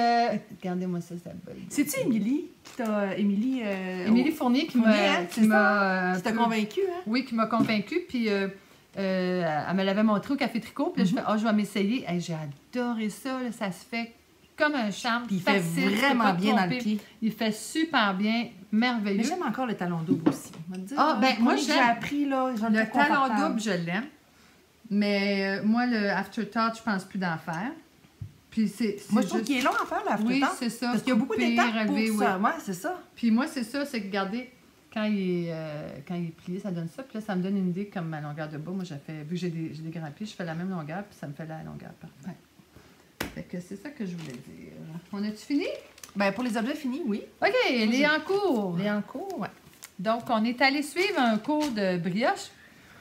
regardez-moi ça, c'est belle. C'est-tu Émilie qui t'a... Émilie Fournier qui m'a convaincue, hein? Oui, qui m'a convaincue. Puis, elle me l'avait montré au Café Tricot. Puis là, je fais, je vais m'essayer. Hey, j'ai adoré ça. Là, ça se fait comme un charme. Puis il fait vraiment bien dans le pied. Il fait super bien, merveilleux. Mais j'aime encore le talon double aussi. Moi, j'ai appris, là, le talon double, je l'aime. Mais moi, le afterthought, je pense plus d'en faire. Puis moi, je trouve qu'il est long à faire, l'afterthought. Oui, c'est ça. Parce qu'il y a beaucoup d'étapes pour ça. Ouais, c'est ça. Puis moi, c'est ça, c'est que, regardez, quand il est plié, ça donne ça. Puis là, ça me donne une idée comme ma longueur de bas. Moi, vu que j'ai des grands pieds, je fais la même longueur, puis ça me fait la longueur parfaite. Fait que c'est ça que je voulais dire. On a-tu fini? Bien, pour les objets finis, oui. OK, les en cours. Les en cours, oui. Donc, on est allé suivre un cours de brioche.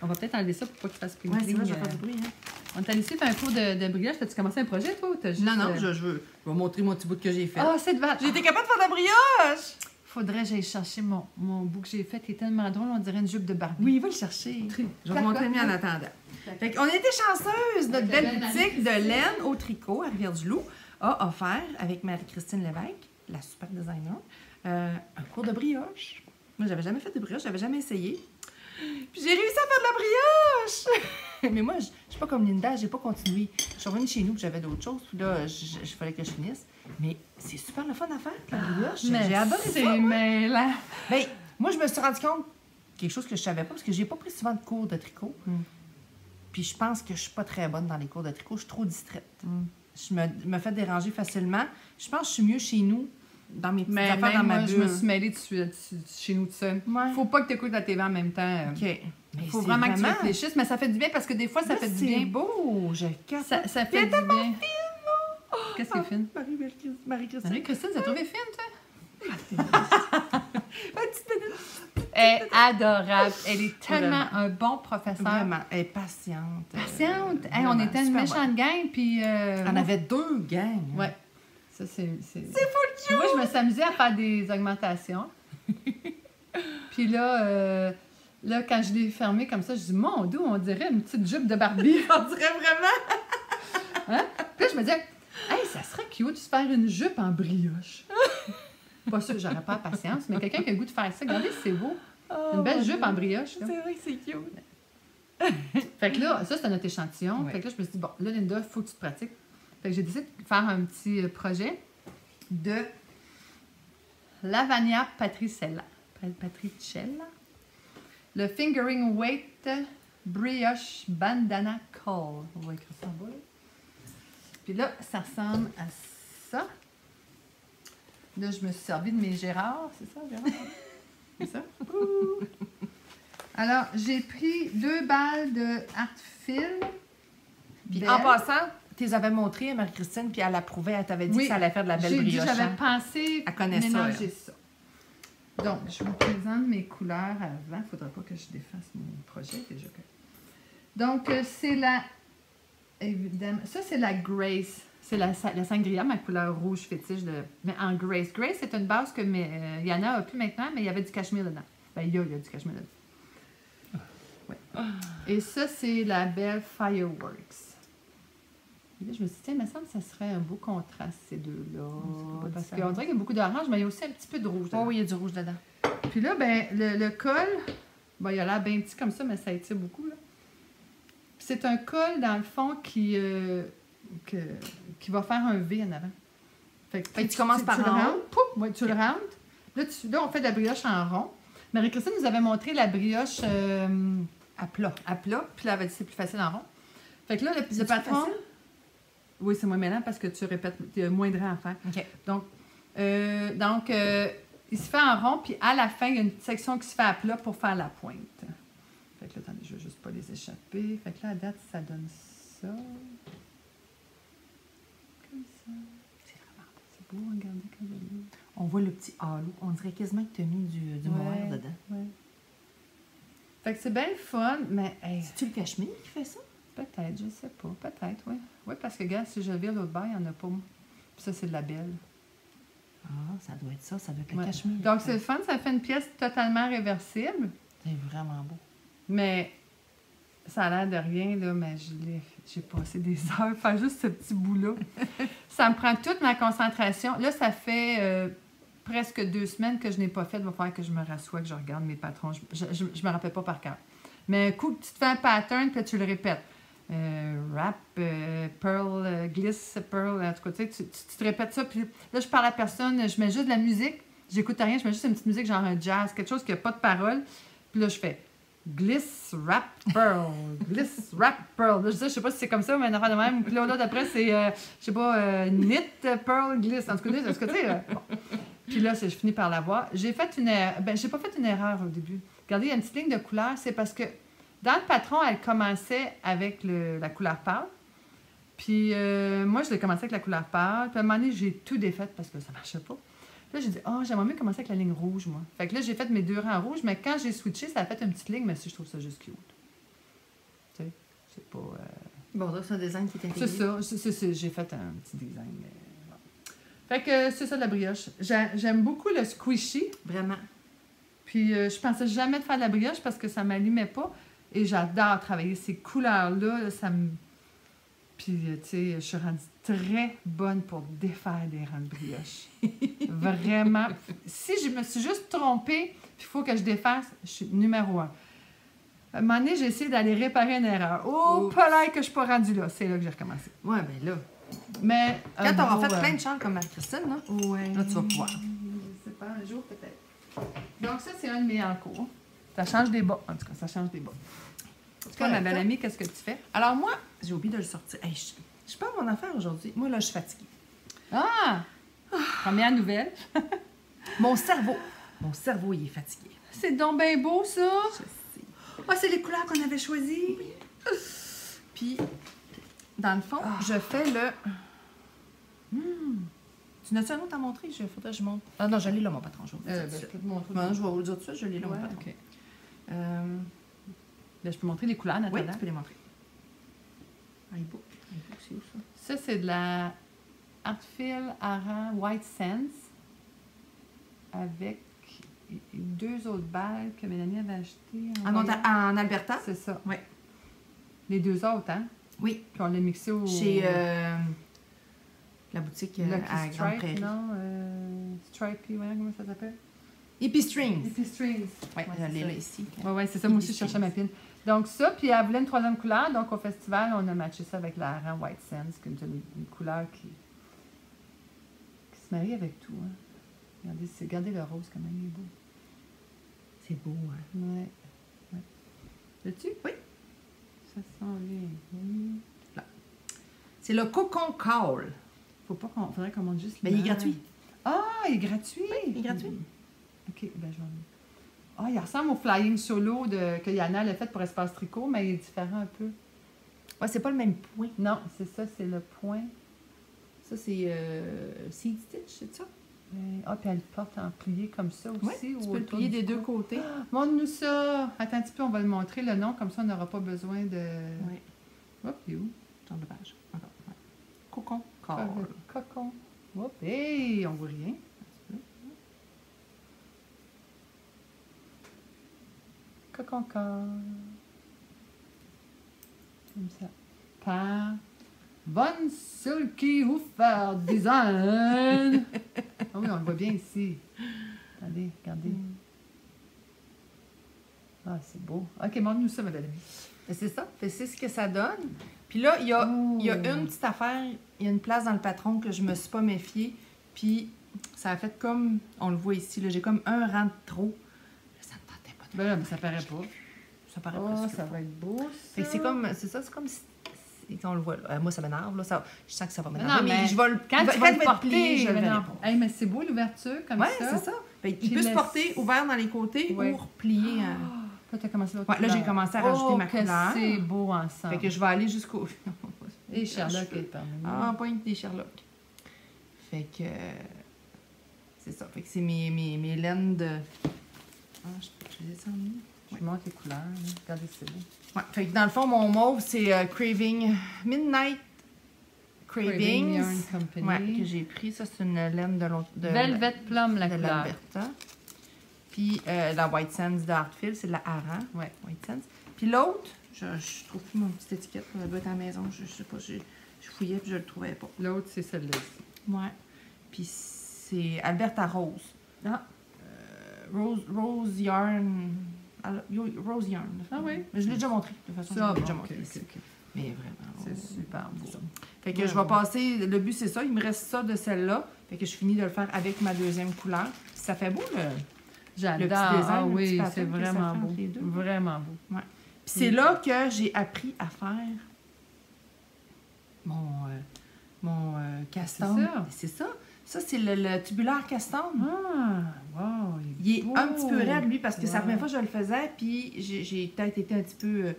On va peut-être enlever ça pour pas qu'il fasse plus de bruit. Oui, c'est vrai, je vais faire du bruit. Hein. On est allé suivre un cours de brioche. As-tu commencé un projet, toi? Ou juste, non, je vais montrer mon petit bout que j'ai fait. Ah, c'est de j'ai été capable de faire de la brioche! Faudrait que j'aille chercher mon bout que j'ai fait. Il est tellement drôle, on dirait une jupe de Barbie. Oui, va le chercher. Je vais vous montrer mieux en attendant. Fait qu'on était chanceuses. Notre belle boutique de laine au tricot à Rivière-du-Loup a offert, avec Marie-Christine Lévesque, la super designer, un cours de brioche. Moi, j'avais jamais fait de brioche, j'avais jamais essayé. Puis j'ai réussi à faire de la brioche! Mais moi, je suis pas comme Linda, j'ai pas continué. Je suis revenue chez nous, puis j'avais d'autres choses. Puis là, il fallait que je finisse. Mais c'est super le fun à faire, la brioche. J'ai adoré ça. C'est mêlant. Ben, moi, je me suis rendu compte quelque chose que je savais pas, parce que j'ai pas pris souvent de cours de tricot. Puis je pense que je suis pas très bonne dans les cours de tricot. Je suis trop distraite. Je me fais déranger facilement. Je pense que je suis mieux chez nous, dans mes petites affaires, dans ma bulle. Je me suis mêlée chez nous tout seul. Ouais. Faut pas que tu écoutes la TV en même temps. OK. Il faut vraiment que tu réfléchisses, mais ça fait du bien parce que des fois, ça fait du bien. C'est beau, je capote. Ça fait du bien. Qu'est-ce qui est fine? Marie-Christine. Marie-Christine, t'as trouvé fine, toi? Elle est adorable. Elle est tellement un bon professeur. Vraiment, elle est patiente. Patiente. On était une méchante gang, puis... On avait 2 gangs. Ouais. Ça, c'est full cute! Moi, je me suis amusée à faire des augmentations. Puis là, quand je l'ai fermé comme ça, je dis, mon Dieu, on dirait une petite jupe de Barbie. On dirait vraiment. Hein? Puis là, je me disais, hey, ça serait cute de se faire une jupe en brioche. Pas sûr que j'aurais pas la patience, mais quelqu'un qui a le goût de faire ça, regardez, c'est beau. Une belle jupe en brioche. C'est vrai que c'est cute. Fait que là, ça, c'était notre échantillon. Ouais. Fait que là, je me suis dit, bon, là, Linda, il faut que tu te pratiques. Fait que j'ai décidé de faire un petit projet de Lavagna Patricella. Le Fingering Weight Brioche Bandana Call. On va écrire ça en bas. Là. Puis là, ça ressemble à ça. Là, je me suis servi de mes Gérard. C'est ça, Gérard? C'est ça? Alors, j'ai pris 2 balles de Artfil. Puis en passant, tu les avais montrées à Marie-Christine, puis elle approuvait, elle t'avait dit que ça allait faire de la belle brioche. J'avais pensé mélanger ça. Donc, je vous présente mes couleurs avant. Il ne faudra pas que je défasse mon projet déjà. Donc, c'est la... Évidemment, ça, c'est la Grace. C'est la sangria, ma couleur rouge fétiche. Mais en Grace. Grace, c'est une base que Yana a plus maintenant, mais il y avait du cachemire dedans. Ben, il y a du cachemire dedans. Ouais. Et ça, c'est la belle Fireworks. Et là, je me suis dit, tiens, il me semble que ça serait un beau contraste, ces deux-là. Parce qu'on dirait qu'il y a beaucoup d'orange, mais il y a aussi un petit peu de rouge dedans. Oh oui, il y a du rouge dedans. Puis là, ben, le col, bon, il a l'air bien petit comme ça, mais ça étire beaucoup, là. C'est un col, dans le fond, qui va faire un V en avant. Fait que tu commences par en haut. Oui, tu le rentres. Là, on fait de la brioche en rond. Marie-Christine nous avait montré la brioche à plat. Puis là, elle avait dit c'est plus facile en rond. Fait que là, le patron... Oui, c'est moins mêlant parce que tu répètes, il y a moins de rang à faire. OK. Donc, il se fait en rond, puis à la fin, il y a une section qui se fait à plat pour faire la pointe. Fait que là, attendez, je ne veux juste pas les échapper. Fait que là, à date, ça donne ça. Comme ça. C'est vraiment beau, regardez comme ça. On voit le petit halo. On dirait quasiment que tu as mis du mohair dedans. Ouais. Fait que c'est bien le fun, mais... Hey, c'est-tu le cachemire qui fait ça? Peut-être, je sais pas. Peut-être, oui. Oui, parce que, regarde, si je vire l'autre bord, il n'y en a pas. Puis ça, c'est de la belle. Ah, ça doit être ça. Ça doit être le cachemire. Donc, c'est le fun. Ça fait une pièce totalement réversible. C'est vraiment beau. Mais ça a l'air de rien, là, mais j'ai passé des heures à faire juste ce petit bout-là. Ça me prend toute ma concentration. Là, ça fait presque 2 semaines que je n'ai pas fait. Il va falloir que je me rassoie, que je regarde mes patrons. Je me rappelle pas par cœur. Mais un coup, tu te fais un pattern, puis tu le répètes. Wrap, pearl, glisse, pearl, en tout cas, tu te répètes ça. Puis là, je parle à personne, je mets juste de la musique. J'écoute rien, je mets juste une petite musique, genre un jazz, quelque chose qui n'a pas de parole. Puis là, je fais glisse, wrap, pearl, glisse, wrap, pearl. Là, je sais pas si c'est comme ça, mais une affaire de même. Puis là, d'après, c'est, je sais pas, knit, pearl, glisse. En tout cas, tu sais, bon. Puis là, je finis par l'avoir. J'ai fait une erreur. Ben, j'ai pas fait une erreur au début. Regardez, il y a une petite ligne de couleur. C'est parce que dans le patron, elle commençait avec la couleur pâle. Puis moi, je l'ai commencé avec la couleur pâle. Puis à un moment donné, j'ai tout défait parce que ça marchait pas. Là, j'ai dit, j'aimerais mieux commencer avec la ligne rouge, moi. Fait que là, j'ai fait mes 2 rangs rouges, mais quand j'ai switché, ça a fait une petite ligne, mais si je trouve ça juste cute. Tu sais, c'est pas... Bon, ça, c'est un design qui est intégré. C'est ça. J'ai fait un petit design. Bon. Fait que c'est ça de la brioche. J'aime beaucoup le squishy. Vraiment. Puis je pensais jamais de faire de la brioche parce que ça m'allumait pas. Et j'adore travailler ces couleurs-là. Ça me... Puis, tu sais, je suis rendue très bonne pour défaire des rangs de brioche. Vraiment. Si je me suis juste trompée, puis il faut que je défasse, je suis numéro 1. À un moment donné, j'ai essayé d'aller réparer une erreur. Oh, pas là que je suis pas rendue là. C'est là que j'ai recommencé. Ouais, ben là. Mais... Quand tu auras fait plein de chants comme Marie-Christine, là, ouais. Là, tu vas pouvoir. Je sais pas, un jour peut-être. Donc ça, c'est un de mes en cours. Ça change des bas. En tout cas, ça change des bas. Toi, ma belle amie, qu'est-ce que tu fais? Alors moi, j'ai oublié de le sortir. Hey, je suis pas à mon affaire aujourd'hui. Moi, là, je suis fatiguée. Première nouvelle. Mon cerveau, il est fatigué. C'est donc bien beau, ça. Je sais. C'est les couleurs qu'on avait choisies. Puis, dans le fond, je fais le... Tu n'as-tu un autre à montrer? Faudrait que je montre. Ah non, je l'ai là, mon patron. Je peux te montrer. Je vais vous le dire tout de suite, je l'ai là, mon patron. OK. Là, je peux montrer les couleurs, Nathalie? Oui, tu peux les montrer. iBook, c'est où ça? Ça, c'est de la Artfil Aran White Sands avec 2 autres balles que Mélanie avait achetées. En Alberta? C'est ça. Oui. Les 2 autres, hein? Oui. Puis on l'a mixé au... Chez la boutique à Grande Prairie. Non, Stripey, comment ça s'appelle? Hippie Strings. Hippie Strings. Oui, elle est là ici. Oui, c'est ça. Moi aussi, je cherchais ma pine. Donc ça, puis elle voulait une 3e couleur. Donc au festival, on a matché ça avec la Aran White Sands, qui est une couleur qui se marie avec tout. Hein. Regardez le rose, comment il est beau. C'est beau, hein? Oui. Ouais. L'as-tu? Oui. Ça sent bien. Là. C'est le Cocon Call. Faudrait qu'on monte juste... Mais il est gratuit. Il est gratuit? Oui, il est gratuit. OK, ben je vais... il ressemble au Flying Solo que Yana a fait pour Espace Tricot, mais il est différent un peu. Ouais, c'est pas le même point. Non, c'est ça, c'est le point. Ça, c'est Seed Stitch, c'est ça? Puis elle porte en plié comme ça aussi. Oui, tu peux le plier des 2 côtés. Montre-nous ça. Attends un petit peu, on va le montrer, le nom, comme ça on n'aura pas besoin de... Oui. Hop, il est où? Tourne de page. Encore. Ouais. Cocon Call. Cocon. Hop, hey, on voit rien. Cocon Call. Comme ça. Par Von Sulky Hoofer Design. Oui, on le voit bien ici. Attendez, regardez. C'est beau. OK, montre-nous ça, ma belle amie. C'est ça. C'est ce que ça donne. Puis là, il y a une petite affaire. Il y a une place dans le patron que je me suis pas méfiée. Puis ça a fait comme... On le voit ici. J'ai comme un rang de trop. Ça me tentait pas de... Ben là, mais ça paraît pas. Ça paraît pas. Ça va être beau, ça. C'est comme si... On le voit, là. Moi, ça m'énerve. Je sens que ça va m'énerver. Non, mais je vais quand tu vas le porter, plier, je le verrai pas. Hey, mais c'est beau l'ouverture comme ça. Oui, c'est ça. Il peut se porter ouvert dans les côtés ou replié. Là, tu as commencé l'autre là, j'ai commencé à rajouter ma couleur. C'est beau ensemble. Fait que je vais aller jusqu'au... Et Sherlock est parmi nous. Pas une des Sherlock. Fait que... c'est ça. Fait que c'est mes laines de... je les ai emmenées. Je montre les couleurs. Regardez, c'est beau. Ouais, fait que dans le fond, mon mauve, c'est Craving Midnight Cravings. Yarn Company. Ouais, que j'ai pris. Ça, c'est une laine de Velvet Plum, la couleur. l'Alberta. Puis la White Sands de Artfil, c'est de la Aran. Ouais. White Sands. Puis l'autre, je trouve plus mon petite étiquette. Elle doit être à la maison. Je sais pas, je fouillais puis je le trouvais pas. L'autre, c'est celle-là ici. Ouais. Puis c'est Alberta Rose. Rose Yarn. Rose Yarn. Ah oui? Mais je l'ai déjà montré. De toute façon, je l'ai déjà montré. Okay. Mais vraiment. C'est super beau. Fait que je vais passer. Le but, c'est ça. Il me reste ça de celle-là. Fait que je finis de le faire avec ma 2e couleur. Ça fait beau, le J'adore. petit design. Ah oui, petit c'est vraiment beau. Vraiment beau. Ouais. Puis c'est là que j'ai appris à faire mon caston. C'est ça. Ça, c'est le tubulaire caston. Wow! Il est un petit peu raide, lui, parce que c'est la première fois que je le faisais, puis j'ai peut-être été un petit peu...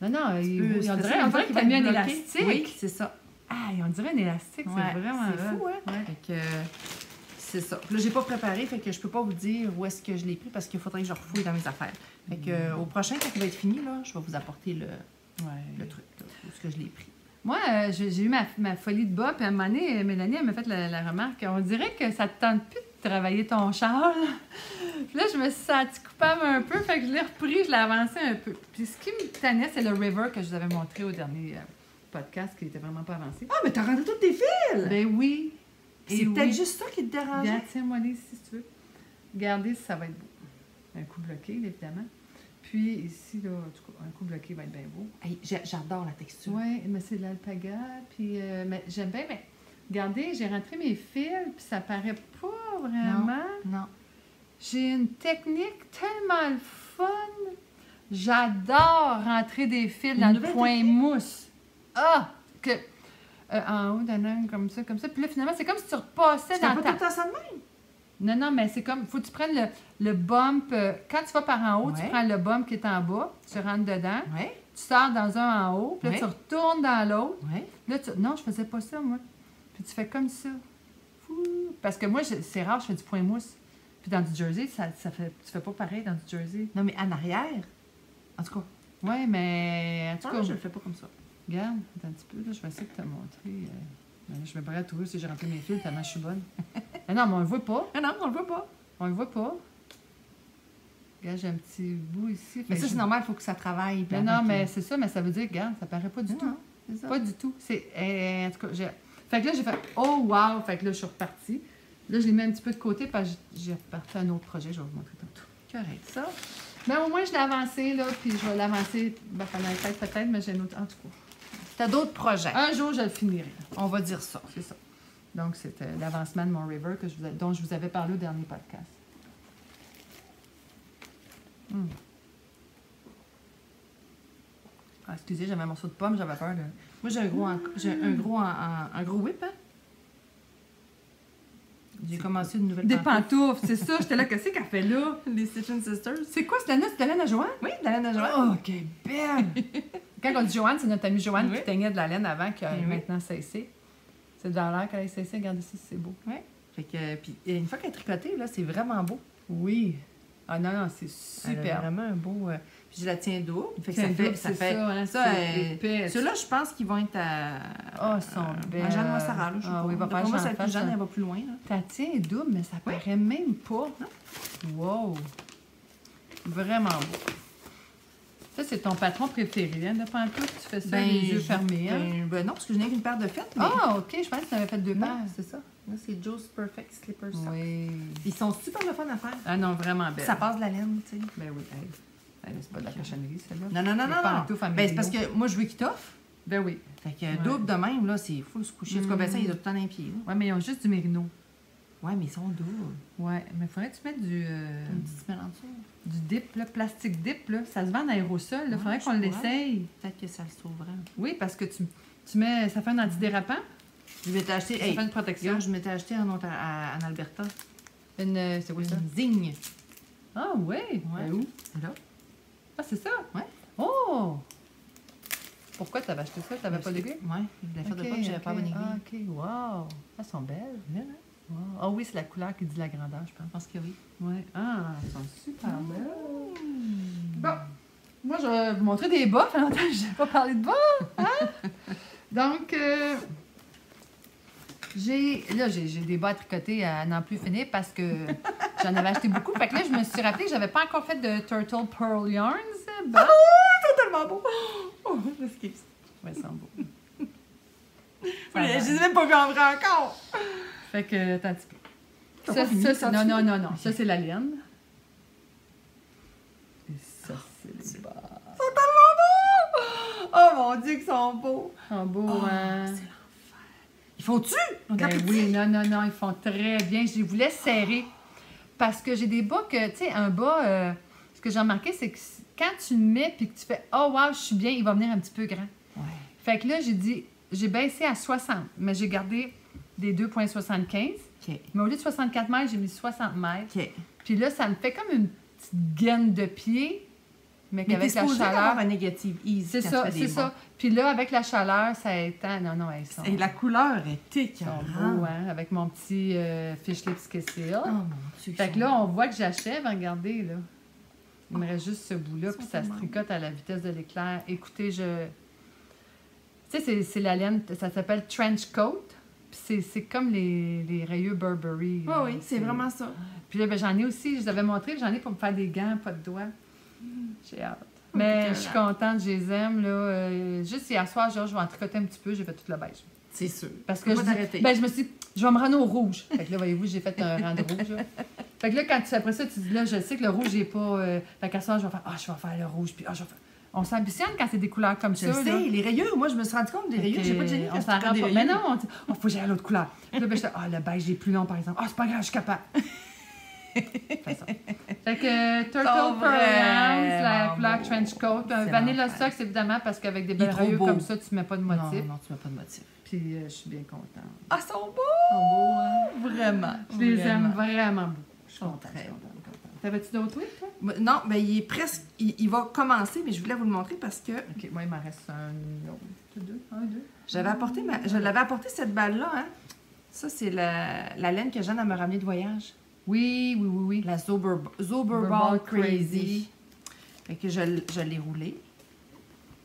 on dirait qu'il va mis un élastique. Oui, c'est ça. On dirait un élastique, c'est vraiment c'est fou, hein? Ouais. Fait que c'est ça. Là, j'ai pas préparé, fait que je peux pas vous dire où est-ce que je l'ai pris parce qu'il faudrait que je refouille dans mes affaires. Fait que au prochain, quand il va être fini, là, je vais vous apporter le truc, là, où est-ce que je l'ai pris. Moi, j'ai eu ma folie de bas, puis à un moment donné, Mélanie, elle m'a fait la remarque, on dirait que ça te tente plus de travailler ton char. Puis là, je me suis sentie coupable un peu, fait que je l'ai repris, je l'ai avancé un peu. Puis ce qui me tannait, c'est le River que je vous avais montré au dernier podcast, qui était vraiment pas avancé. Ah, mais t'as rendu tous tes fils! Ben oui! C'est peut-être juste ça qui te dérangeait. Regarde, tiens-moi les si tu veux. Regardez si ça va être beau. Un coup bloqué, évidemment. Puis ici, là, en tout cas, un coup bloqué va être bien beau. Hey, j'adore la texture. Oui, mais c'est de l'alpaga. Puis mais j'aime bien, mais regardez, j'ai rentré mes fils, puis ça paraît pas vraiment. Non. J'ai une technique tellement le fun. J'adore rentrer des fils dans le point mousse. Ah! Que, en haut d'un angle comme ça. Puis là, finalement, c'est comme si tu repassais dans ta... Tu pas tout le temps ça de même? Non, mais c'est comme... Faut que tu prennes le bump... quand tu vas par en haut, tu prends le bump qui est en bas, tu rentres dedans, tu sors dans un en haut, puis là, tu retournes dans l'autre. Là, non, je faisais pas ça, moi. Puis tu fais comme ça. Parce que moi, c'est rare, je fais du point mousse. Puis dans du jersey, tu fais pas pareil dans du jersey. Non, mais en arrière, en tout cas. Oui, mais en tout cas... je le fais pas comme ça. Regarde, attends un petit peu, là, je vais essayer de te montrer. Je me prends à tout si j'ai rentré mes fils tellement je suis bonne. Mais non, mais on le voit pas. Non, on le voit pas. On le voit pas. Regarde, j'ai un petit bout ici. Mais ça, c'est normal, il faut que ça travaille. Non, mais c'est ça, mais ça veut dire, regarde, ça paraît pas du tout. C'est ça. Pas du tout. En tout cas, fait que là, j'ai fait « Oh, wow! » Fait que là, je suis repartie. Là, je l'ai mis un petit peu de côté parce que j'ai reparti à un autre projet. Je vais vous montrer tantôt. Correct, ça. Mais au moins, je l'ai avancé, là, puis je vais l'avancer pendant les fêtes peut-être, mais j'ai une autre... En tout cas. T'as d'autres projets. Un jour, je le finirai. On va dire ça. C'est ça. Donc, c'était l'avancement de mon River dont je vous avais parlé au dernier podcast. Ah, excusez, j'avais un morceau de pomme, j'avais peur de... Moi, j'ai un gros whip, hein? J'ai commencé une nouvelle Des pantoufles, c'est ça. J'étais là, qu'est-ce qu'elle fait là? Les Stitch Sisters. C'est quoi, c'est la laine à Joanne? Oui, de la laine à Joanne. Oh, OK, belle! Quand on dit Joanne, c'est notre amie Joanne qui teignait de la laine avant, qui a maintenant cessé. C'est de valeur qu'elle a cessé. Regardez ça, c'est beau. Oui. Fait que, puis une fois qu'elle est tricotée, là, c'est vraiment beau. Oui. Ah non, c'est super. Elle a vraiment un beau... Puis je la tiens double. Fait que ça fait... Ceux-là, je pense qu'ils vont être à... Ah, ils sont belles. À Jeanne Moissara, là, je sais pas. Oui, va faire moi, celle plus jeune, elle va plus loin, là. Ta tienne est double, mais ça paraît même pas. Non. Wow! Vraiment beau. Ça, c'est ton patron préféré, hein, de pantoufles? Tu fais ça les yeux fermés, hein? Non, parce que je n'ai qu'une paire de fêtes. Mais... Ah, OK, je pense que tu avais fait 2 paires. C'est ça. Là, c'est Joe's Perfect Slipper Socks. Oui. Ils sont super le fun à faire. Ah non, vraiment belle. Ça passe de la laine, tu sais. Ben oui. C'est pas de la cochonnerie, celle-là. Non. Ben, c'est parce que moi, je veux qu'ils t'offrent. Ben oui. Fait que double de même, là, c'est fou se coucher. En tout cas, ben ça, il a tout le temps d'un pied. Oui, mais ils ont juste du mérino. Oui, mais ils sont doubles. Oui, mais il faudrait que tu mettes une petite semelle en dessous. Du dip, là, plastique dip, là. Ça se vend en aérosol. Il faudrait qu'on l'essaye. Peut-être que ça le sauverait. Oui, parce que tu mets... Ça fait un antidérapant. Je m'étais acheté... Ça fait une protection. Je m'étais acheté en Alberta. C'est quoi ça? Une Zigne. Ah oui? Ouais. Où? Là. Ah, c'est ça? Ouais. Oh! Pourquoi tu avais acheté ça? Tu n'avais pas d'aiguille? Oui, je voulais faire de pas que j'avais pas bonne aiguille. Ah, OK, wow! Elles sont belles. Wow. Ah oui, c'est la couleur qui dit la grandeur, je pense. Je pense que oui. Oui. Ah, elles sont super belles. Bon, moi, je vais vous montrer des bas. Ça fait longtemps que je n'ai pas parlé de bas. Hein? Donc, j'ai des bas à tricoter à n'en plus finir parce que j'en avais acheté beaucoup. Fait que là, je me suis rappelé que j'avais pas encore fait de Turtle Pearl Yarns. Oh, c'est tellement beau! Oh, j'esquive. Oui, ils sont beaux. Je les ai même pas vus en vrai encore! Fait que, attends un petit peu. Ça, non. Ça, c'est la laine. Et ça, c'est les bas. Ils sont tellement beaux! Oh mon Dieu, qu'ils sont beaux! Ils sont beaux, hein? C'est l'enfer. Ils font-tu? Ben oui, non, ils font très bien. Je les voulais serrer. Parce que j'ai des bas que, tu sais, un bas, ce que j'ai remarqué, c'est que quand tu le mets puis que tu fais « Oh, wow, je suis bien », il va venir un petit peu grand. Ouais. Fait que là, j'ai baissé à 60, mais j'ai gardé des 2,75. OK. Mais au lieu de 64 mètres, j'ai mis 60 mètres. OK. Puis là, ça me fait comme une petite gaine de pied, mais qu'avec la chaleur... un négative ease. C'est ça, c'est ça. Puis là, avec la chaleur, ça étend... Non, elles sont... Et la couleur est écœurante. Beau, hein? Avec mon petit Fish Lips Kessil. Oh mon Dieu. Fait que là, on voit que j'achève. Regardez, là. Il me reste juste ce bout-là, puis ça se tricote à la vitesse de l'éclair. Écoutez, tu sais, c'est la laine, ça s'appelle Trench Coat. Puis c'est comme les rayures Burberry. Oui, oui, c'est vraiment ça. Puis là, ben, j'en ai aussi, je vous avais montré, j'en ai pour me faire des gants, pas de doigts. J'ai hâte. Mais je suis contente, je les aime. Là. Juste hier soir, genre, je vais en tricoter un petit peu, j'ai fait toute la beige. C'est sûr. Parce que je me suis dit, je vais me rendre au rouge. Fait que là, voyez-vous, j'ai fait un rang de rouge. Là. Fait que là, quand après ça, tu dis, là, je sais que le rouge, j'ai pas... Fait qu'à ce soir, je vais faire, je vais faire le rouge, puis je vais faire... On s'ambitionne quand c'est des couleurs comme ça. Je sais, les rayures, moi, je me suis rendu compte des rayures. J'ai pas de génie. On s'en rend pas. Mais non, on dit, faut que j'aille à l'autre couleur. Puis là, ben, je dis, le beige est plus long, par exemple. C'est pas grave, je suis capable. Fait que Turtle Pearl, la couleur Trench Coat. Vanilla Socks, évidemment, parce qu'avec des belles rayures comme ça, tu mets pas de motif. Non, tu mets pas de motif. Puis je suis bien contente. Ah, ils sont beaux! Ils sont beaux, hein? Vraiment. Je les aime vraiment beaucoup. Je suis contente. T'avais-tu d'autres tweets, toi? Non, mais il est presque... Il va commencer, mais je voulais vous le montrer parce que... OK, moi, il m'en reste un deux. Je l'avais apporté cette balle-là, hein? Ça, c'est la laine que Jeanne a me ramenée de voyage. Oui. La Zoberball Crazy. Fait que je l'ai roulée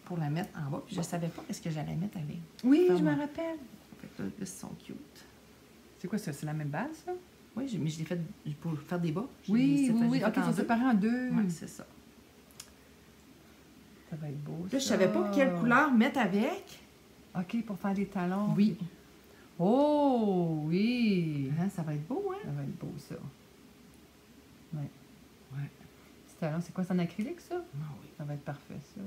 pour la mettre en bas. Puis je savais pas qu'est-ce que j'allais mettre avec. Oui, je me rappelle. Fait que là, ils sont cute. C'est quoi ça? C'est la même base, ça? Oui, mais je l'ai fait pour faire des bas. Oui. OK, c'est séparé en deux. Oui, c'est ça. Ça va être beau, là, je savais pas quelle couleur mettre avec. OK, pour faire des talons. Oui. Oh, oui. Hein, ça va être beau, hein? Ça va être beau, ça. Oui. Ouais. Ces talons, c'est quoi? C'est en acrylique, ça? Ah oui. Ça va être parfait, ça.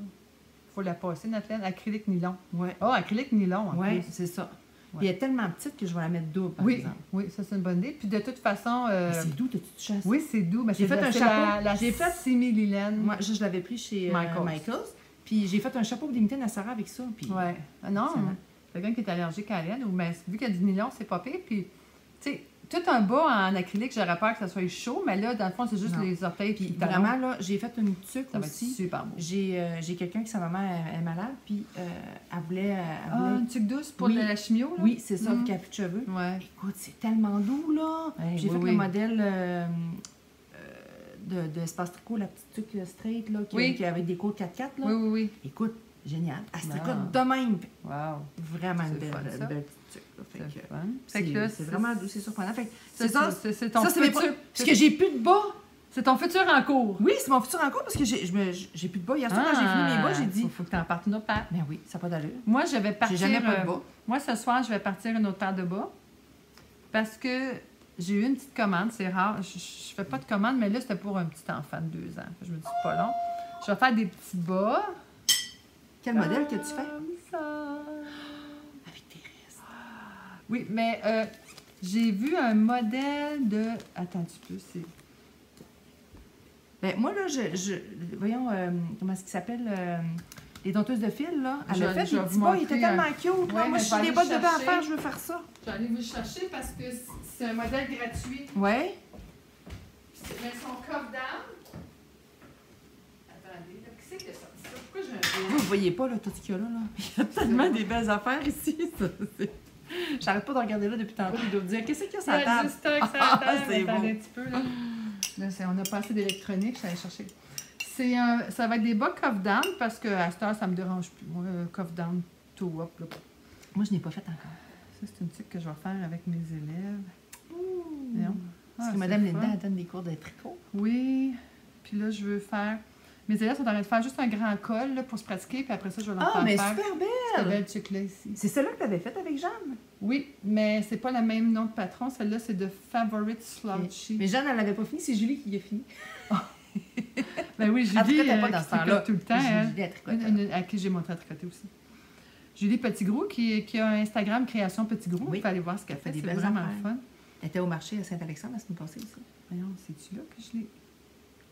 Faut la passer, notre laine. Acrylique nylon. Oui. Oh, acrylique nylon, en plus. Oui, c'est ça. Ouais. Puis elle est tellement petite que je vais la mettre double, par exemple. Oui, ça, c'est une bonne idée. Puis de toute façon... c'est doux, t'as-tu chasse? Oui, c'est doux. J'ai fait un chapeau. J'ai fait simili-laine. Moi, je l'avais pris chez Michaels. Puis j'ai fait un chapeau d'imité Nassara avec ça. Puis... Oui. Non, quelqu'un qui est allergique à la laine, mais vu qu'il y a du nylon, c'est pas pire. Puis, tu sais, tout un bas en acrylique, j'aurais peur que ça soit chaud, mais là, dans le fond, c'est juste les orteils. Puis vraiment, là, j'ai fait une tuque ça aussi. Va être super beau. J'ai quelqu'un qui, sa maman est malade, puis elle voulait... une tuque douce pour la chimio, là? Oui, c'est ça, vu qu'elle n'a plus de cheveux. Ouais. Écoute, c'est tellement doux, là. J'ai fait le modèle de Espace Tricot, la petite tuque straight, là, qui avait des côtes 4x4, là. Oui. Écoute, génial. Elle se tricote de même. Wow. Vraiment une belle petite tuque. C'est vraiment doux, c'est surprenant. C'est ça, c'est ton futur. Parce que j'ai plus de bas. C'est ton futur en cours. Oui, c'est mon futur en cours parce que j'ai plus de bas. Hier soir, quand j'ai fini mes bas, j'ai dit... Faut que tu en partes une autre paire. Ben oui, ça n'a pas d'allure. Moi, je vais partir... J'ai jamais pas de bas. Moi, ce soir, je vais partir une autre paire de bas parce que j'ai eu une petite commande. C'est rare. Je fais pas de commande, mais là, c'était pour un petit enfant de 2 ans. Je me dis, c'est pas long. Je vais faire des petits bas. Quel modèle que tu fais? Ça. Avec tes restes. Oui, mais j'ai vu un modèle de... Attends un petit peu, c'est... Ben, moi, là, voyons, comment est-ce qu'il s'appelle? Les dompteuses de fil, là. Elle a fait des petits bas, il était tellement cute. Là. Moi, je suis des bottes de bain à faire, je veux faire ça. J'allais vous chercher parce que c'est un modèle gratuit. Oui. Mais son coffre d'âme... Attendez, qui c'est qui a sorti ça? Pourquoi j'ai un... Vous ne voyez pas, là, tout ce qu'il y a là. Il y a tellement des belles affaires ici. J'arrête pas de regarder là depuis tantôt. Ils doivent dire, qu'est-ce qu'il y a sur la table? C'est bon. Un petit peu, là. Là, on a pas assez d'électronique, je suis allée chercher. Ça va être des bas coffre down parce qu'à cette heure, ça me dérange plus. Moi, coffre down, tout up. Là. Moi, je n'ai pas fait encore. Ça, c'est une truc que je vais faire avec mes élèves. Parce que Mme Linda, elle donne des cours de tricot. Oui. Puis là, je veux faire... Mes élèves sont en train de faire juste un grand col là, pour se pratiquer, puis après ça, je vais leur faire mais faire... super belle! Cette belle truc-là ici. C'est celle-là que tu avais faite avec Jeanne? Oui, mais c'est pas le même nom de patron. Celle-là, c'est de Favorite Slouchy. Mais Jeanne, elle l'avait pas fini, c'est Julie qui l'a fini. Ben oui, Julie, elle tricotait pas dans ce temps-là. Tout le temps. Julie, à qui j'ai montré à tricoter aussi. Julie Petitgros, qui a un Instagram Création Petitgros. Oui. Il faut aller voir ce qu'elle fait. C'est vraiment fun. Elle était au marché à Saint-Alexandre la semaine passée aussi. Voyons, c'est-tu là que je l'ai...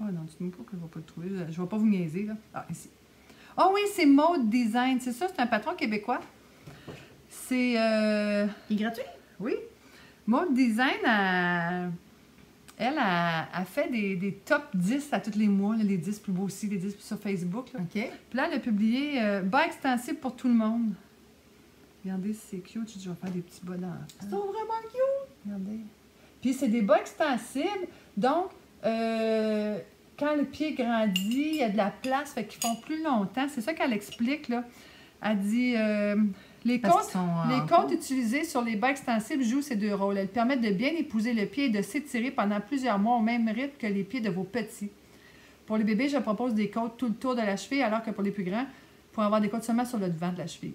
Ah non, dites-moi pas que je ne vais pas le trouver. Je ne vais pas vous niaiser, là. Ah, ici. Ah oui, c'est Mode Design. C'est ça, c'est un patron québécois. C'est... Il est gratuit? Oui. Mode Design, elle fait des top 10 à tous les mois, là, les 10 plus beaux aussi, les 10 sur Facebook. Là. OK. Puis là, elle a publié bas extensible pour tout le monde. Regardez, c'est cute. Je vais faire des petits bas d'enfants. Ils sont vraiment cute. Regardez. Puis c'est des bas extensibles. Donc, quand le pied grandit, il y a de la place, fait qu'ils font plus longtemps. C'est ça qu'elle explique, là. Elle dit... les côtes utilisées sur les bas extensibles jouent ces deux rôles. Elles permettent de bien épouser le pied et de s'étirer pendant plusieurs mois au même rythme que les pieds de vos petits. Pour les bébés, je propose des côtes tout le tour de la cheville, alors que pour les plus grands, pour avoir des côtes seulement sur le devant de la cheville.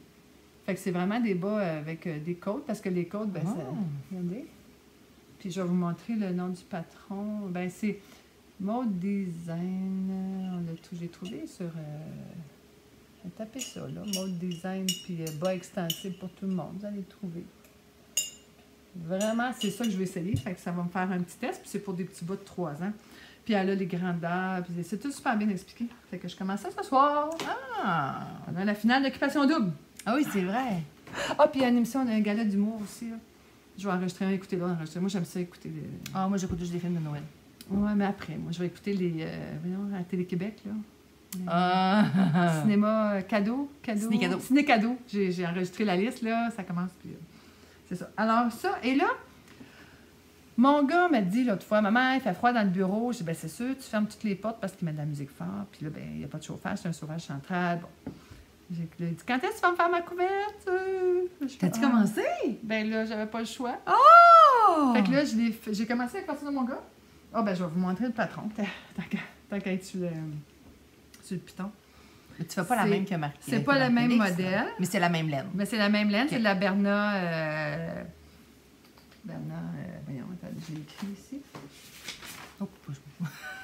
Fait que c'est vraiment des bas avec des côtes, parce que les côtes, ben, ça... Regardez. Puis je vais vous montrer le nom du patron. Ben, c'est Mode Design. J'ai trouvé sur... J'ai tapé ça, là. Mode Design, puis bas extensible pour tout le monde. Vous allez le trouver. Vraiment, c'est ça que je vais essayer. Fait que ça va me faire un petit test, puis c'est pour des petits bas de 3 ans. Puis elle a les grandeurs, puis c'est tout super bien expliqué. Fait que je commence ça ce soir. Ah! On a la finale d'Occupation Double. Ah oui, c'est vrai. Ah, puis il y a une émission, un gala d'humour aussi, là. Je vais enregistrer, écouter là, enregistrer. Moi, j'aime ça écouter. Ah, moi, j'écoute juste des films de Noël. Ouais, mais après, moi, je vais écouter voyons, à Télé-Québec, là. Ah! Cinéma cadeau. Ciné-cadeau. Ciné-cadeau. J'ai enregistré la liste, là. Ça commence, puis... c'est ça. Alors, ça, et là, mon gars m'a dit l'autre fois, maman, il fait froid dans le bureau. Je dis, ben c'est sûr, tu fermes toutes les portes parce qu'il met de la musique fort. Puis là, ben, il n'y a pas de chauffage, c'est un chauffage central. Bon. J'ai dit, quand est-ce que tu vas me faire ma couverture? T'as-tu commencé? Ben là, j'avais pas le choix. Oh! Fait que là, j'ai commencé à partir de mon gars. Ah, ben, je vais vous montrer le patron. Tant qu'à être sur le piton. Mais tu fais pas la même que Marc. C'est pas le même modèle. Mais c'est la même laine. Mais c'est la même laine. Okay. C'est de la Berna. Voyons, attends, je l'ai écrit ici. Oh,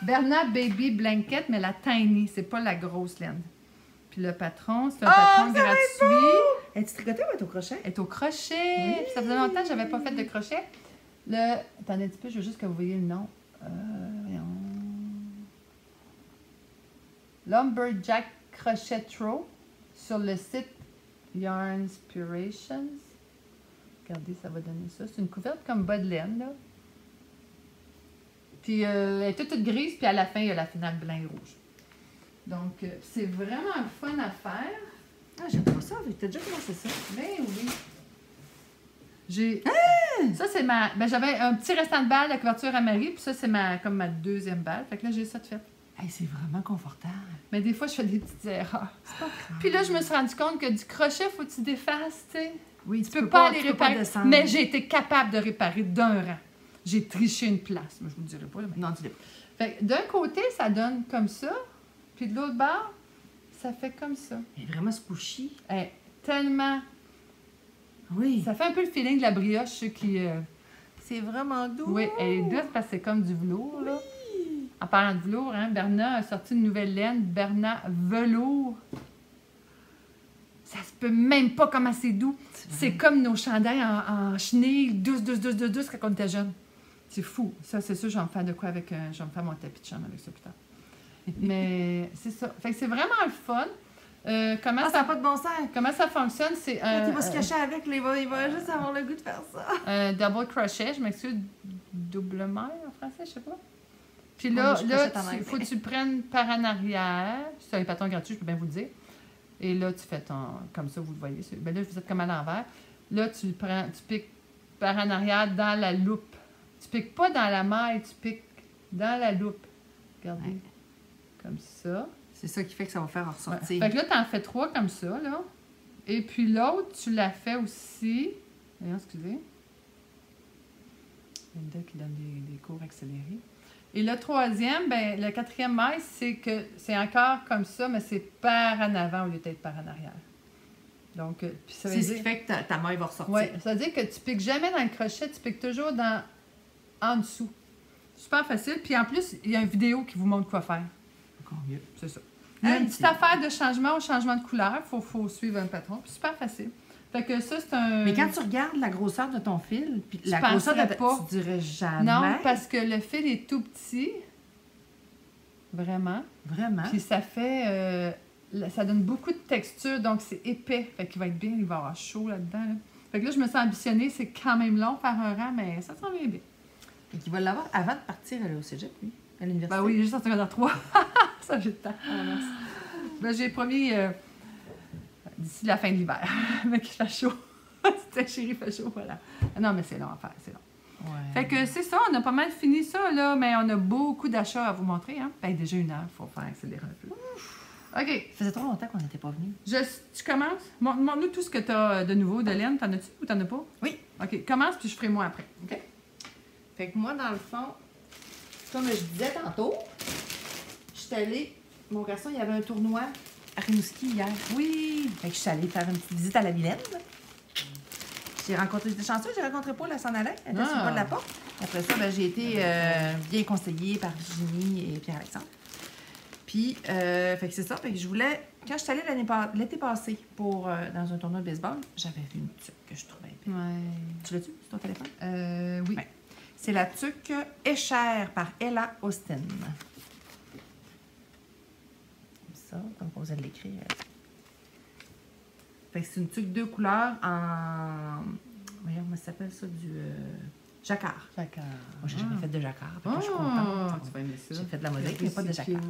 Berna Baby Blanket, mais la tiny. C'est pas la grosse laine. Puis le patron, c'est un patron gratuit. Es-tu tricotée ou est-ce au crochet? Elle est au crochet. Oui. Puis ça faisait longtemps que j'avais pas fait de crochet. Attendez un petit peu, je veux juste que vous voyez le nom. Voyons. Lumberjack Crochet Throw sur le site Yarnspirations. Regardez, ça va donner ça. C'est une couverte comme bas de laine, là. Puis elle est toute grise, puis à la fin, il y a la finale blanc et rouge. Donc, c'est vraiment le fun à faire. Ah, j'aime pas ça. T'as déjà commencé ça? Ben oui. Ça, c'est ma... Ben, j'avais un petit restant de balle, la couverture à Marie, puis ça, c'est comme ma deuxième balle. Fait que là, j'ai ça de fait. Hey, c'est vraiment confortable. Mais des fois, je fais des petites erreurs. Puis là, je me suis rendu compte que du crochet, il faut que tu défasses, tu sais. Oui, tu peux pas aller réparer. Mais j'ai été capable de réparer d'un rang. J'ai triché une place. Mais je vous le dirai pas. Mais... Non, tu l'as pas. Fait que d'un côté, ça donne comme ça. Puis de l'autre bord, ça fait comme ça. Elle est vraiment squishy. Elle est tellement... Oui. Ça fait un peu le feeling de la brioche, ceux qui... C'est vraiment doux. Oui, elle est douce parce que c'est comme du velours, là. En parlant de velours, hein, Berna a sorti une nouvelle laine, Berna Velours. Ça se peut même pas comment c'est doux. C'est comme nos chandails en chenille, douce quand on était jeune. C'est fou. Ça, c'est sûr, je vais me faire de quoi avec... je vais me faire mon tapis de chambre avec ça plus tard. Mais c'est ça. Fait que c'est vraiment le fun. Ça n'a pas de bon sens. Comment ça fonctionne? C'est il va se cacher avec, il va juste avoir le goût de faire ça. Double crochet, je m'excuse, double maille en français, je sais pas. Puis là, il faut que tu le prennes par en arrière. C'est un patron gratuit, je peux bien vous le dire. Et là, tu fais comme ça, vous le voyez. Ben là, vous êtes comme à l'envers. Là, tu le prends, tu piques par en arrière dans la loupe. Tu piques pas dans la maille, tu piques dans la loupe. Regardez. Ouais. Comme ça. C'est ça qui fait que ça va faire ressortir. Ouais. Fait que là, tu en fais 3 comme ça, là. Et puis l'autre, tu la fais aussi. Voyons, excusez. Linda qui donne des cours accélérés. Et le troisième, ben, le 4e maille, c'est que c'est encore comme ça, mais c'est par en avant au lieu d'être par en arrière. Donc, puis ça veut dire... ce qui fait que ta maille va ressortir. Oui, ça veut dire que tu piques jamais dans le crochet, tu piques toujours en dessous. Super facile. Puis en plus, il y a une vidéo qui vous montre quoi faire. Encore mieux. C'est ça. Il y a une petite affaire de changement au changement de couleur. Il faut suivre un patron. Puis super facile. Fait que ça, c'est un... Mais quand tu regardes la grosseur de ton fil, puis la grosseur de pas. Tu dirais jamais. Non, parce que le fil est tout petit. Vraiment. Vraiment. Puis ça fait... ça donne beaucoup de texture, donc c'est épais. Fait qu'il va être bien, il va avoir chaud là-dedans. Là. Fait que là, je me sens ambitionnée. C'est quand même long faire un rang, mais ça s'en vient bien. Et qu'il va l'avoir avant de partir aller au cégep, lui, à l'université. Ben oui, juste en secondaire 3. Ça, j'ai le temps. Ben, j'ai promis d'ici la fin de l'hiver, mais qu'il fait chaud. C'était chérie, fait chaud, voilà. Non, mais c'est long à faire, c'est long. Ouais. Fait que c'est ça, on a pas mal fini ça, là, mais on a beaucoup d'achats à vous montrer, hein. Ben, déjà 1 heure, il faut faire accélérer un peu. Ouf. OK. Ça faisait trop longtemps qu'on n'était pas venus. Tu commences? Montre-nous tout ce que tu as de nouveau de laine. T'en as-tu ou t'en as pas? Oui. OK, commence, puis je ferai moi après. OK? Fait que moi, dans le fond, comme je disais tantôt, je suis allée... Mon garçon, il y avait un tournoi à Rimouski hier. Oui! Fait que je suis allée faire une petite visite à la Vilaine. J'ai rencontré... J'étais chanceuse, j'ai rencontré Paul, elle s'en allait. Elle était sur le pas de la porte. Après ça, ben, j'ai été bien conseillée par Virginie et Pierre-Alexandre. Puis, fait que c'est ça. Fait que je voulais... Quand je suis allée l'été passé pour, dans un tournoi de baseball, j'avais vu une tuque que je trouvais belle. Ouais. Tu l'as-tu sur ton téléphone? Oui. Ouais. C'est la tuque Escher par Ella Austin. Comme ça, comme vous allez l'écrire. Fait que c'est une tuque 2 couleurs en... Voyons, comment ça s'appelle ça? Du jacquard. Jacquard. Moi, j'ai jamais fait de jacquard. Je suis contente. Tu vas aimer ça. J'ai fait de la mosaïque, mais pas de jacquard.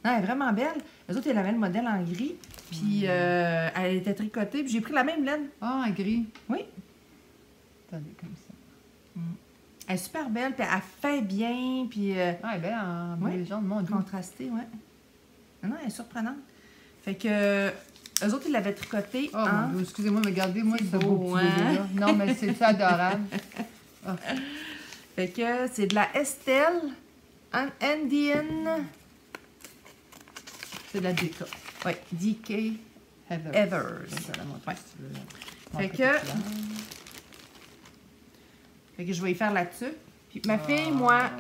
Non, elle est vraiment belle. Les autres, elle avait le modèle en gris. Puis, elle était tricotée. Puis, j'ai pris la même laine. Ah, en gris. Oui. Attendez, comme ça. Elle est super belle. Puis, elle fait bien. Puis, Ah, elle est belle en bleu jaune, mon Dieu. contrastée, oui. Non, elle est surprenante. Fait que, eux autres, ils l'avaient tricotée Oh, mon Dieu, excusez-moi, mais regardez-moi ce beau petit hein? bébé-là. Non, mais c'est adorable. Oh. Fait que, c'est de la Estelle Andean. C'est de la DK. Oui, DK Evers. Ouais. Fait que je vais y faire là-dessus. Puis ma fille, moi,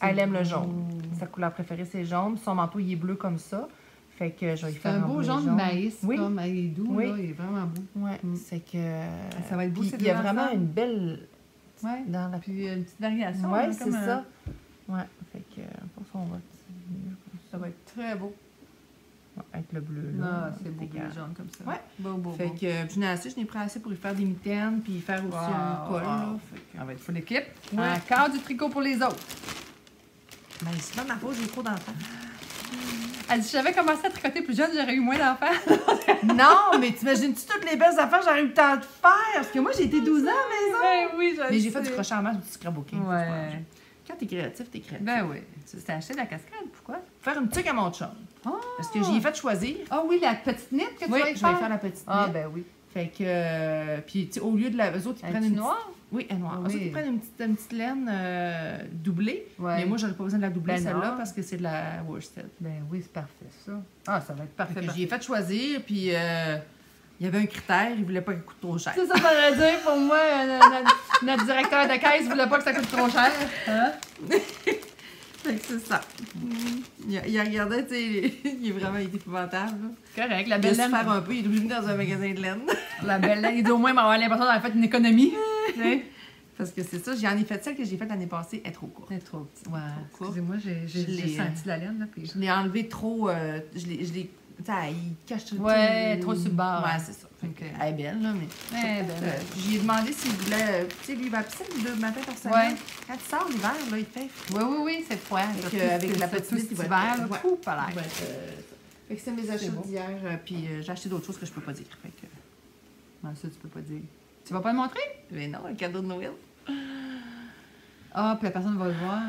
elle aime le jaune. Sa couleur préférée, c'est jaune. Son manteau, il est bleu comme ça. Fait que je vais y faire un beau jaune de maïs, oui. Comme il est doux, oui. Là, il est vraiment beau. Ouais, c'est que... Ça va être beau, il y a vraiment une belle... Ouais, dans la... puis une petite variation. Oui, hein, c'est comme ça. Ouais, fait que pour ça, on va... Ça va être très beau. Avec le bleu, là. Ah, c'est beau, bleu jaune comme ça. Ouais. Beau. Fait que je n'ai pris assez pour y faire des mitaines, puis faire aussi un col, là. Fait que... Ça va être full équipe. Ouais. Encore du tricot pour les autres. Mais c'est pas ma faute, j'ai trop d'enfants. Elle dit, si j'avais commencé à tricoter plus jeune, j'aurais eu moins d'enfants. Non, mais t'imagines-tu toutes les belles affaires que j'aurais eu le temps de faire? Parce que moi, j'ai été 12 ans à la maison. Ben oui, mais j'ai fait du crochet en masse ou du scrapbooking. Ouais. Quand t'es créatif, t'es créatif. Ben oui. Tu t'es acheté de la cascade, pourquoi? Faire une tuque à mon chum. Oh. Parce que j'y ai fait choisir. Ah oui, la petite knit que tu vas y je faire? vais faire la petite knit. Ah ben oui. Fait que, puis tu sais, au lieu de la... Eux autres, ils prennent une noire? Oui, elle est noire. Oui. Eux autres, ils prennent une petite laine doublée. Ouais. Mais moi, j'aurais pas besoin de la doubler, Ben celle-là, non. parce que c'est de la worsted. Ben oui, c'est parfait, ça. Ah, ça va être parfait. J'y ai fait choisir, puis il y avait un critère, il voulait pas qu'il coûte trop cher. C'est ça, ça veut dire pour moi, notre directeur de caisse voulait pas que ça coûte trop cher. Hein? Fait que c'est ça. Il a regardé, tu sais, il est vraiment épouvantable. Correct, la Il belle laisse laine. faire un peu, il est obligé dans un magasin de laine. La belle laine, il dit au moins m'avoir l'impression d'avoir fait une économie. Parce que c'est ça, j'en ai fait celle que j'ai faite l'année passée, elle est trop courte. C'est trop petit. Ouais, excusez-moi, j'ai senti la laine. Là, puis... Je l'ai enlevée trop, je l'ai, tu sais, il cache tout. Ouais, trop sur le bord. Ouais, c'est ça. Okay. Elle est belle, là, mais... J'ai demandé s'il voulait... Tu sais, lui, il va pisser le matin par semaine. Ouais. Quand tu sors l'hiver, là, il fait... Oui, c'est froid. Avec la petite petit hiver, là, tout pas l'air. Fait que c'est mes achats d'hier, puis j'ai acheté d'autres choses que je peux pas dire. Fait que... Non, ça, tu peux pas dire. Tu vas pas le montrer? Mais non, un cadeau de Noël. Ah, puis la personne va le voir.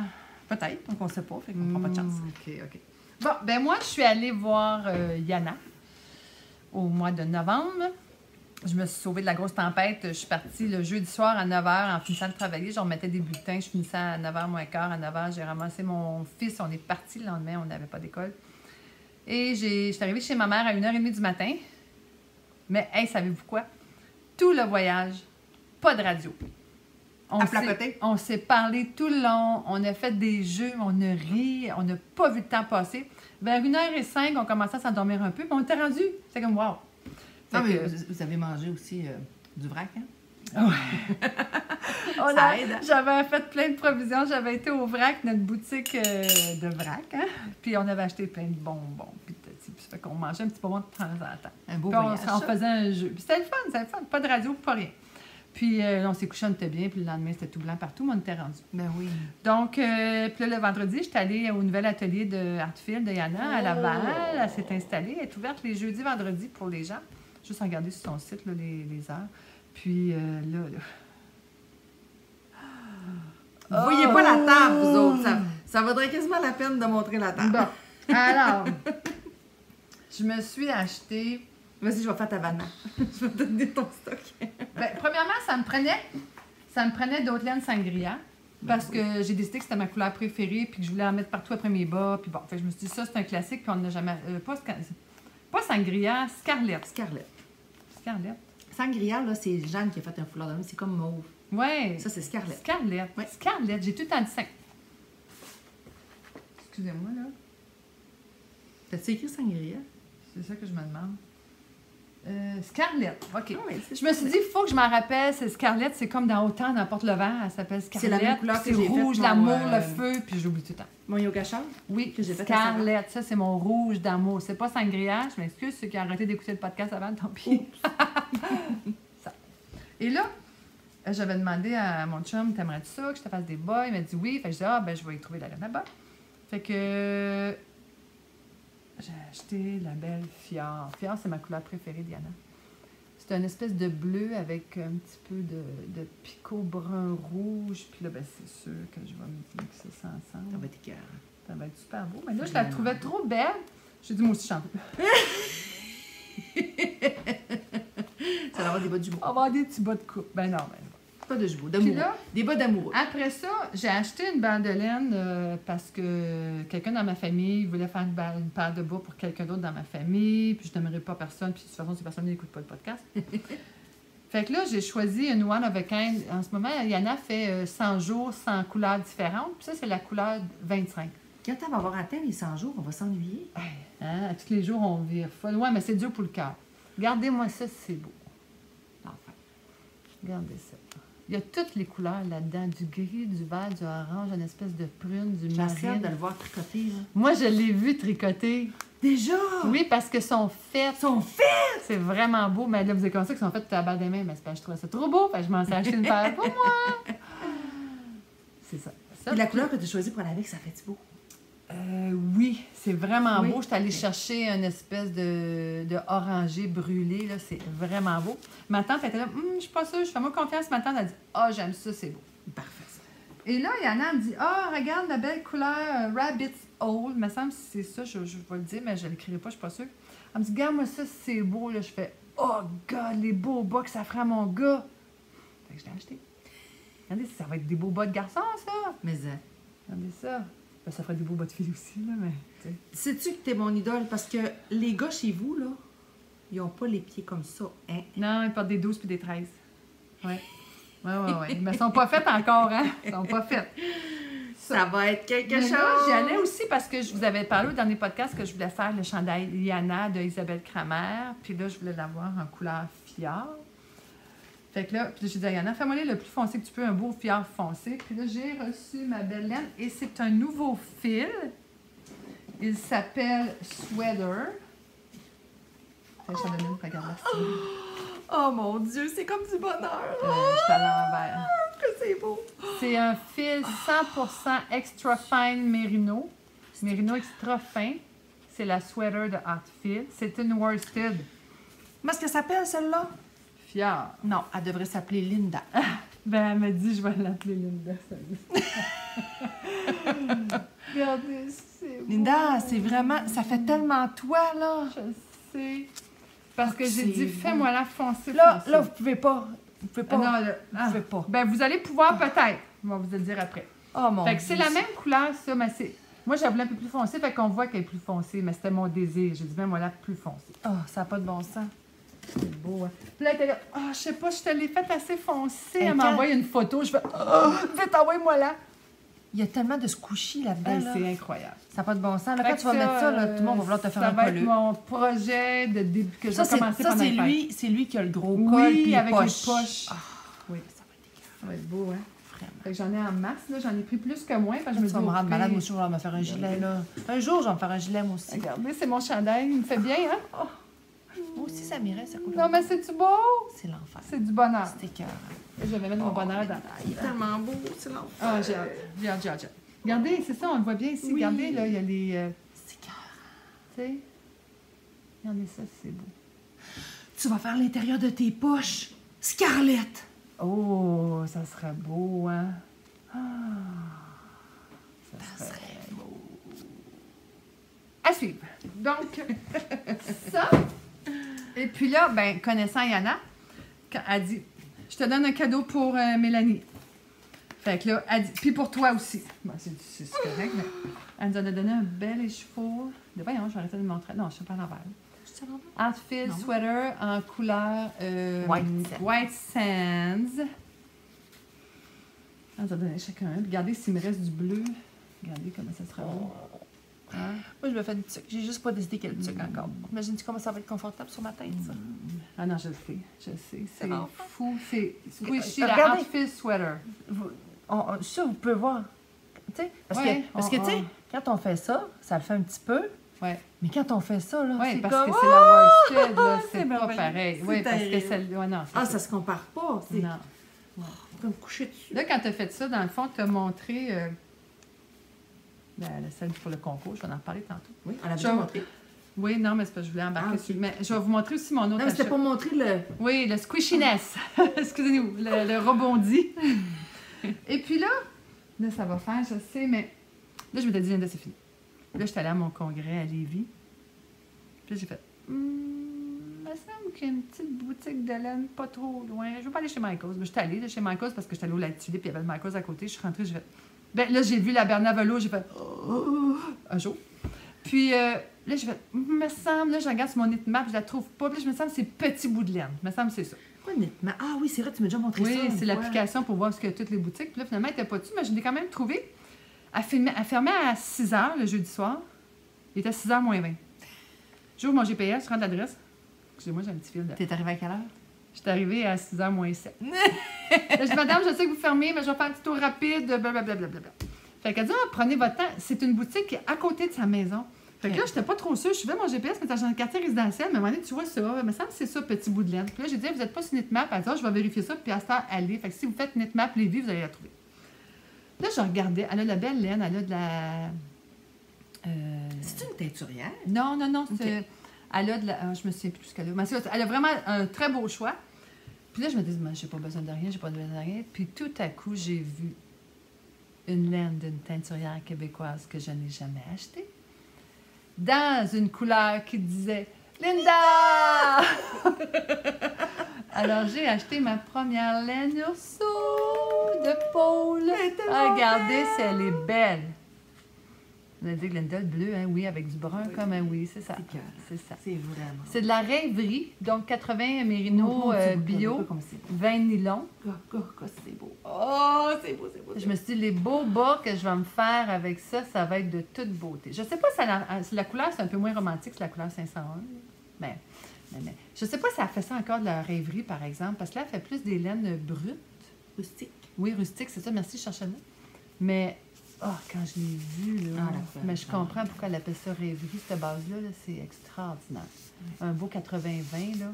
Peut-être, donc on sait pas, fait qu'on prend pas de chance. OK. Bon, ben moi, je suis allée voir Yana au mois de novembre. Je me suis sauvée de la grosse tempête. Je suis partie le jeudi soir à 9h en finissant de travailler. Je remettais des bulletins. Je finissais à 9h moins quart. À 9h, j'ai ramassé mon fils. On est parti le lendemain. On n'avait pas d'école. Et je suis arrivée chez ma mère à 1h30 du matin. Mais, hey, savez-vous quoi? Tout le voyage, pas de radio. On s'est parlé tout le long. On a fait des jeux. On a ri. On n'a pas vu le temps passer. Vers 1h05, on commençait à s'endormir un peu. Mais on était rendu. C'est comme, wow. Non, mais vous avez mangé aussi du vrac, hein? Ouais. Ça aide. J'avais fait plein de provisions. J'avais été au vrac, notre boutique de vrac, hein? Puis on avait acheté plein de bonbons. Puis ça fait qu'on mangeait un petit bonbon de temps en temps. Un beau puis voyage. on faisait un jeu. Puis c'était le fun. Pas de radio, pas rien. Puis on s'est couché, on était bien, puis le lendemain, c'était tout blanc partout, mais on était rendu. Ben oui. Donc, puis là, le vendredi, j'étais allée au nouvel atelier de Artfield de Yana à Laval. Elle s'est installée. Elle est ouverte les jeudis, vendredis pour les gens. Juste regarder sur son site, là, les heures. Puis là... Vous voyez pas la table, vous autres. Ça vaudrait quasiment la peine de montrer la table. Bon, alors, je me suis acheté... Vas-y, je vais faire ta vanne. Je vais te donner ton stock. Bien, premièrement, ça me prenait d'Haute-Laine Sangria parce que j'ai décidé que c'était ma couleur préférée puis que je voulais en mettre partout après mes bas. Puis bon, fait, je me suis dit, ça, c'est un classique, puis on n'a jamais... pas Sangria, Scarlett. Scarlett. Sangria, là, c'est Jeanne qui a fait un foulard de main. C'est comme mauve. Oui. Ça, c'est Scarlett. Ouais. Scarlett, j'ai tout le temps dit 5. Excusez-moi, là. T'as-tu écrit Sangria? C'est ça que je me demande. Scarlett, OK. Non, je me suis dit, il faut que je m'en rappelle. C'est Scarlett, c'est comme dans Autant n'importe le vent. Elle s'appelle Scarlett. C'est la même couleur que c'est j'ai rouge, fait l'amour, le feu, puis j'oublie tout le temps. Mon yoga char? Oui, que j'ai fait Scarlett, ça, c'est mon rouge d'amour. C'est pas Sangria, je m'excuse, ceux qui ont arrêté d'écouter le podcast avant, tant pis. Ça. Et là, j'avais demandé à mon chum, t'aimerais-tu ça, que je te fasse des bas? Il m'a dit oui. Fait que je dis, je vais y trouver la laine là-bas. Fait que j'ai acheté la belle Fior. Fior, c'est ma couleur préférée, Diana. C'est une espèce de bleu avec un petit peu de picot brun rouge. Puis là, c'est sûr que je vais mixer ça ensemble. Ça va être écœurant. Ça va être super beau. Mais là, je la trouvais trop belle. J'ai dit, moi aussi, j'en veux. Ça va avoir des bas de jumeaux. On va avoir des petits bas de coupe. Ben non, pas de jumeaux, d'amoureux. Des bas d'amoureux. Après ça, j'ai acheté une bande de laine parce que quelqu'un dans ma famille voulait faire une paire de bas pour quelqu'un d'autre dans ma famille. Puis je n'aimerais pas personne. Puis de toute façon, ces personnes n'écoutent pas le podcast. Fait que là, j'ai choisi une one of a kind. En ce moment, Yana fait 100 jours, 100 couleurs différentes. Puis ça, c'est la couleur 25. Quand on va avoir atteint les 100 jours, on va s'ennuyer. Hein? À tous les jours, on vire folle. Ouais, mais c'est dur pour le cœur. Regardez-moi ça, c'est beau. Enfin, regardez ça. Il y a toutes les couleurs là-dedans, du gris, du vert, du orange, une espèce de prune, du marine. J'ai hâte de le voir tricoter. Là. Moi, je l'ai vu tricoter. Déjà? Oui, parce que sont faites. C'est vraiment beau. Mais là, vous avez commencé qu'ils sont faites à bas des mains. Mais je trouvais ça trop beau. Fait que je m'en suis acheté une paire pour moi. C'est ça. Et la couleur que tu as choisie pour aller avec, ça fait-tu beau? Oui, c'est vraiment beau. Je suis allée chercher une espèce de orangé brûlé. Là. C'est vraiment beau. Ma tante était là, je suis pas sûre, je fais moi confiance. Ma tante a dit, j'aime ça, c'est beau. Parfait, ça. Et là, Yana me dit, regarde la belle couleur Rabbit's Hole. Il me semble que c'est ça, je vais le dire, mais je ne l'écrirai pas, je suis pas sûre. Elle me dit, regarde-moi ça, c'est beau. Là. Je fais, God, les beaux bas que ça fera à mon gars. Fait que je l'ai acheté. Regardez, ça va être des beaux bas de garçon, ça. Mais regardez ça. Ben, ça ferait des beaux bas de filles aussi, là, mais... Sais-tu que t'es mon idole? Parce que les gars chez vous, là, ils n'ont pas les pieds comme ça, hein? Non, ils portent des 12 puis des 13. Ouais. Ouais. Mais ils sont pas faites encore, hein? Ils sont pas faites. Ça va être quelque chose! J'y allais aussi parce que je vous avais parlé au dernier podcast que je voulais faire le chandail Yana de Isabelle Kramer. Puis là, je voulais l'avoir en couleur Fior. Fait que là, puis j'ai dit à Yana, fais-moi le plus foncé que tu peux, un beau Fior foncé. Puis là, j'ai reçu ma belle laine et c'est un nouveau fil. Il s'appelle Sweater. Je te donne une, regarde là. Oh mon Dieu, c'est comme du bonheur! Je suis à l'envers. Que c'est beau! C'est un fil 100% extra fine mérino. Mérino extra fin. C'est la Sweater de Artfield. C'est une worsted. Comment est-ce qu'elle s'appelle, celle-là? Fior. Non, elle devrait s'appeler Linda. Ben, elle m'a dit, je vais l'appeler Linda. Regardez, c'est beau. Linda, c'est vraiment... Ça fait tellement toi, là. Je sais. Parce que j'ai dit, fais-moi la foncée. Là, vous pouvez pas. Vous pouvez pas. Non, là, vous pouvez pas. Ben, vous allez pouvoir peut-être. On va vous le dire après. Oh mon Fait que c'est Dieu. la même couleur, ça, mais c'est... Moi, j'avais un peu plus foncé, fait qu'on voit qu'elle est plus foncée, mais c'était mon désir. J'ai dit, ben, moi, la plus foncée. Ça n'a pas de bon sens. C'est beau, hein? Puis là, elle était là, je sais pas, je te l'ai faite assez foncée. Elle quand... m'a envoyé une photo, je fais, vite, envoie-moi là. Il y a tellement de squishy là-dedans. Là. C'est incroyable. Ça n'a pas de bon sens. Là, quand tu vas mettre ça, là, tout le monde va vouloir te faire un collet. Ça va collet. être mon projet de début que je vais commencer ça, pendant le c'est lui qui a le gros col puis les avec poches. les poches. Oui, ça va être écœurant. Ça va être beau, hein? Vraiment. Fait que j'en ai en masse, là. J'en ai pris plus que moins. Parce que je me Tu vas dis, me rendre malade, moi aussi, je vais me faire un Regardez. gilet, là. Un jour, je vais me faire un gilet, moi aussi. Regardez, c'est mon chandail. Il me fait bien, hein? Moi aussi, ça m'irait, ça coule. Non, mais c'est-tu beau? C'est l'enfer. C'est du bonheur. C'est écœurant. Je vais mettre mon bonheur dans... Il est tellement beau, c'est l'enfer. Ah, j'ai hâte. Regardez, c'est ça, on le voit bien ici. Oui. Regardez, là, il y a les... C'est écœurant. Tu sais? Regardez ça, c'est beau. Tu vas faire l'intérieur de tes poches. Scarlett! Oh, ça serait beau, hein? Ah, ça serait beau. À suivre. Donc, ça. Et puis là, ben, connaissant Yana, elle dit, je te donne un cadeau pour Mélanie. Fait que là, elle dit, puis pour toi aussi. Bon, c'est correct, mais elle nous a donné un bel écheveau. Voyons, je vais arrêter de le montrer. Non, je ne sais pas à l'envers. Outfit, sweater en couleur White Sands. On va donner chacun un. Regardez s'il me reste du bleu. Regardez comment ça sera beau. Hein? Moi, je me fais du tuc. J'ai juste pas décidé quel tuc encore. Imagine-tu comment ça va être confortable sur ma tête, ça? Ah non, je le sais. Je le sais. C'est fou. C'est squishy, Regardez. la outfit sweater. Ça, vous pouvez voir. Tu sais, parce que tu sais, quand on fait ça, ça le fait un petit peu. Ouais. Mais quand on fait ça, là, c'est c'est parce comme... que c'est la worsted, là, c'est c'est pas merveilleux. pareil. Oui, parce que celle... Ouais, non, ça se compare pas. C'est non. comme coucher dessus. Là, quand tu as fait ça, dans le fond, tu as montré celle pour le concours. Je vais en reparler tantôt. Oui, on l'a déjà montré. Oui, non, mais c'est parce que je voulais embarquer dessus. Mais je vais vous montrer aussi mon autre Non, mais c'était pour montrer le... Oui, le squishiness. Excusez-nous, le rebondi. Et puis là, ça va faire, je sais, mais là, je m'étais dit, Linda, c'est fini. Là, j'étais allée à mon congrès à Lévis. Puis j'ai fait, il me semble qu'il y a une petite boutique de laine pas trop loin. Je veux pas aller chez Michaels. Mais j'étais allée chez Michaels parce que j'étais allée au Lac Tulipe, puis il y avait le Michaels à côté. Je suis rentrée, j'ai fait, ben là, j'ai vu la Bernard Velo, j'ai fait, un jour. Puis là, j'ai fait, me semble, là, je regarde sur mon Knitmap, je la trouve pas. Puis là, je me semble que c'est petit bout de laine. Me semble que c'est ça. Quoi, Knitmap? Ah oui, c'est vrai, tu m'as déjà montré ça. Oui, c'est l'application pour voir ce qu'il y a toutes les boutiques. Puis là, finalement, elle n'était pas dessus, mais je l'ai quand même trouvé. Elle fermait à 6 h le jeudi soir. Il était 6 h moins 20. J'ouvre mon GPS, je rentre l'adresse. Excusez-moi, j'ai un petit fil de... T'es arrivée à quelle heure? Je suis arrivée à 6 h moins 7. Je dis, madame, je sais que vous fermez, mais je vais faire un petit tour rapide, blablabla. Fait qu'elle dit, prenez votre temps. C'est une boutique qui est à côté de sa maison. Fait que là, j'étais pas trop sûre. Je suivais mon GPS, mais dans un quartier résidentiel. Mais à un moment donné, tu vois ça. Il me semble que c'est ça, petit bout de laine. Puis là, j'ai dit, vous n'êtes pas sur Knitmap. Elle dit, je vais vérifier ça. Puis à cette heure, allez. Fait que si vous faites Knitmap Lévis, vous allez la trouver. Là, je regardais. Elle a la belle laine. Elle a de la... C'est une teinturière? Non. Okay. Elle a de la... je me souviens plus ce qu'elle a. Mais elle a vraiment un très beau choix. Puis là, je me dis, j'ai pas besoin de rien, j'ai pas besoin de rien. Puis tout à coup, j'ai vu une laine d'une teinturière québécoise que je n'ai jamais achetée. Dans une couleur qui disait « Linda! » Alors, j'ai acheté ma première laine Urso de Paul. Regardez si elle est belle. On a dit que Linda, le bleu, hein, oui, avec du brun comme un oui, c'est ça. C'est ça. C'est vraiment. C'est de la rêverie, donc 80 mérino bio, 20 nylon. C'est beau. Oh, c'est beau. Je me suis dit, les beaux bas que je vais me faire avec ça, ça va être de toute beauté. Je sais pas si la couleur, c'est un peu moins romantique que la couleur 501. Mais je sais pas si elle fait ça encore de la rêverie, par exemple, parce que là, elle fait plus des laines brutes. Rustiques. Oui, rustiques, c'est ça. Merci, je cherchais le mot. Mais... quand je l'ai vu, là, mais je comprends pourquoi elle appelle ça rêverie, cette base-là, là, c'est extraordinaire. Un beau 80-20, là.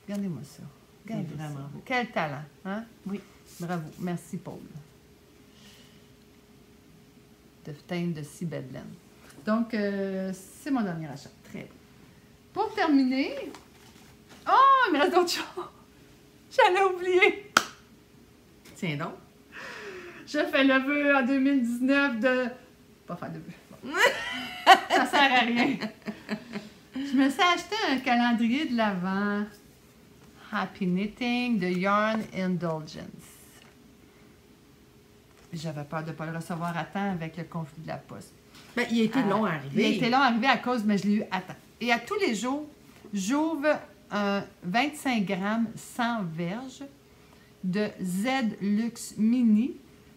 Regardez-moi ça. Regardez c'est vraiment beau. Quel talent, hein? Oui. Bravo. Merci, Paul. De teindre de si belle laine. Donc, c'est mon dernier achat. Très beau. Pour terminer... Oh, il me reste d'autres choses. J'allais oublier. Tiens donc. Je fais le vœu en 2019 de... Pas faire de vœu. Ça sert à rien. Je me suis acheté un calendrier de l'Avent. Happy Knitting de Yarn Indulgence. J'avais peur de ne pas le recevoir à temps avec le conflit de la poste. Ben, il a été long à arriver. Il a été long à arriver à cause, mais je l'ai eu à temps. Et à tous les jours, j'ouvre un 25 grammes sans verge de Z Luxe Mini.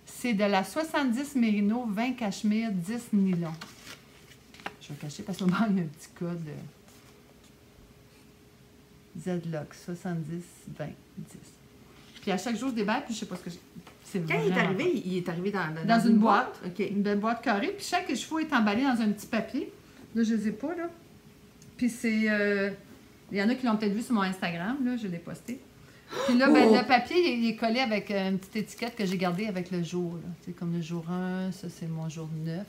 C'est de la 70 mérino, 20 cachemire, 10 nylon. Je vais cacher parce qu'au bas, il y a un petit code Z-Lux, 70, 20, 10. Puis à chaque jour, je déballe, puis je sais pas ce que j'ai. Quand il est arrivé dans une boîte. OK. Une belle boîte carrée. Puis chaque chevaux est emballé dans un petit papier. Là, je les ai pas, là. Puis c'est Il y en a qui l'ont peut-être vu sur mon Instagram, là, je l'ai posté. Puis là, ben, le papier, il est collé avec une petite étiquette que j'ai gardée avec le jour. C'est comme le jour 1, ça c'est mon jour 9.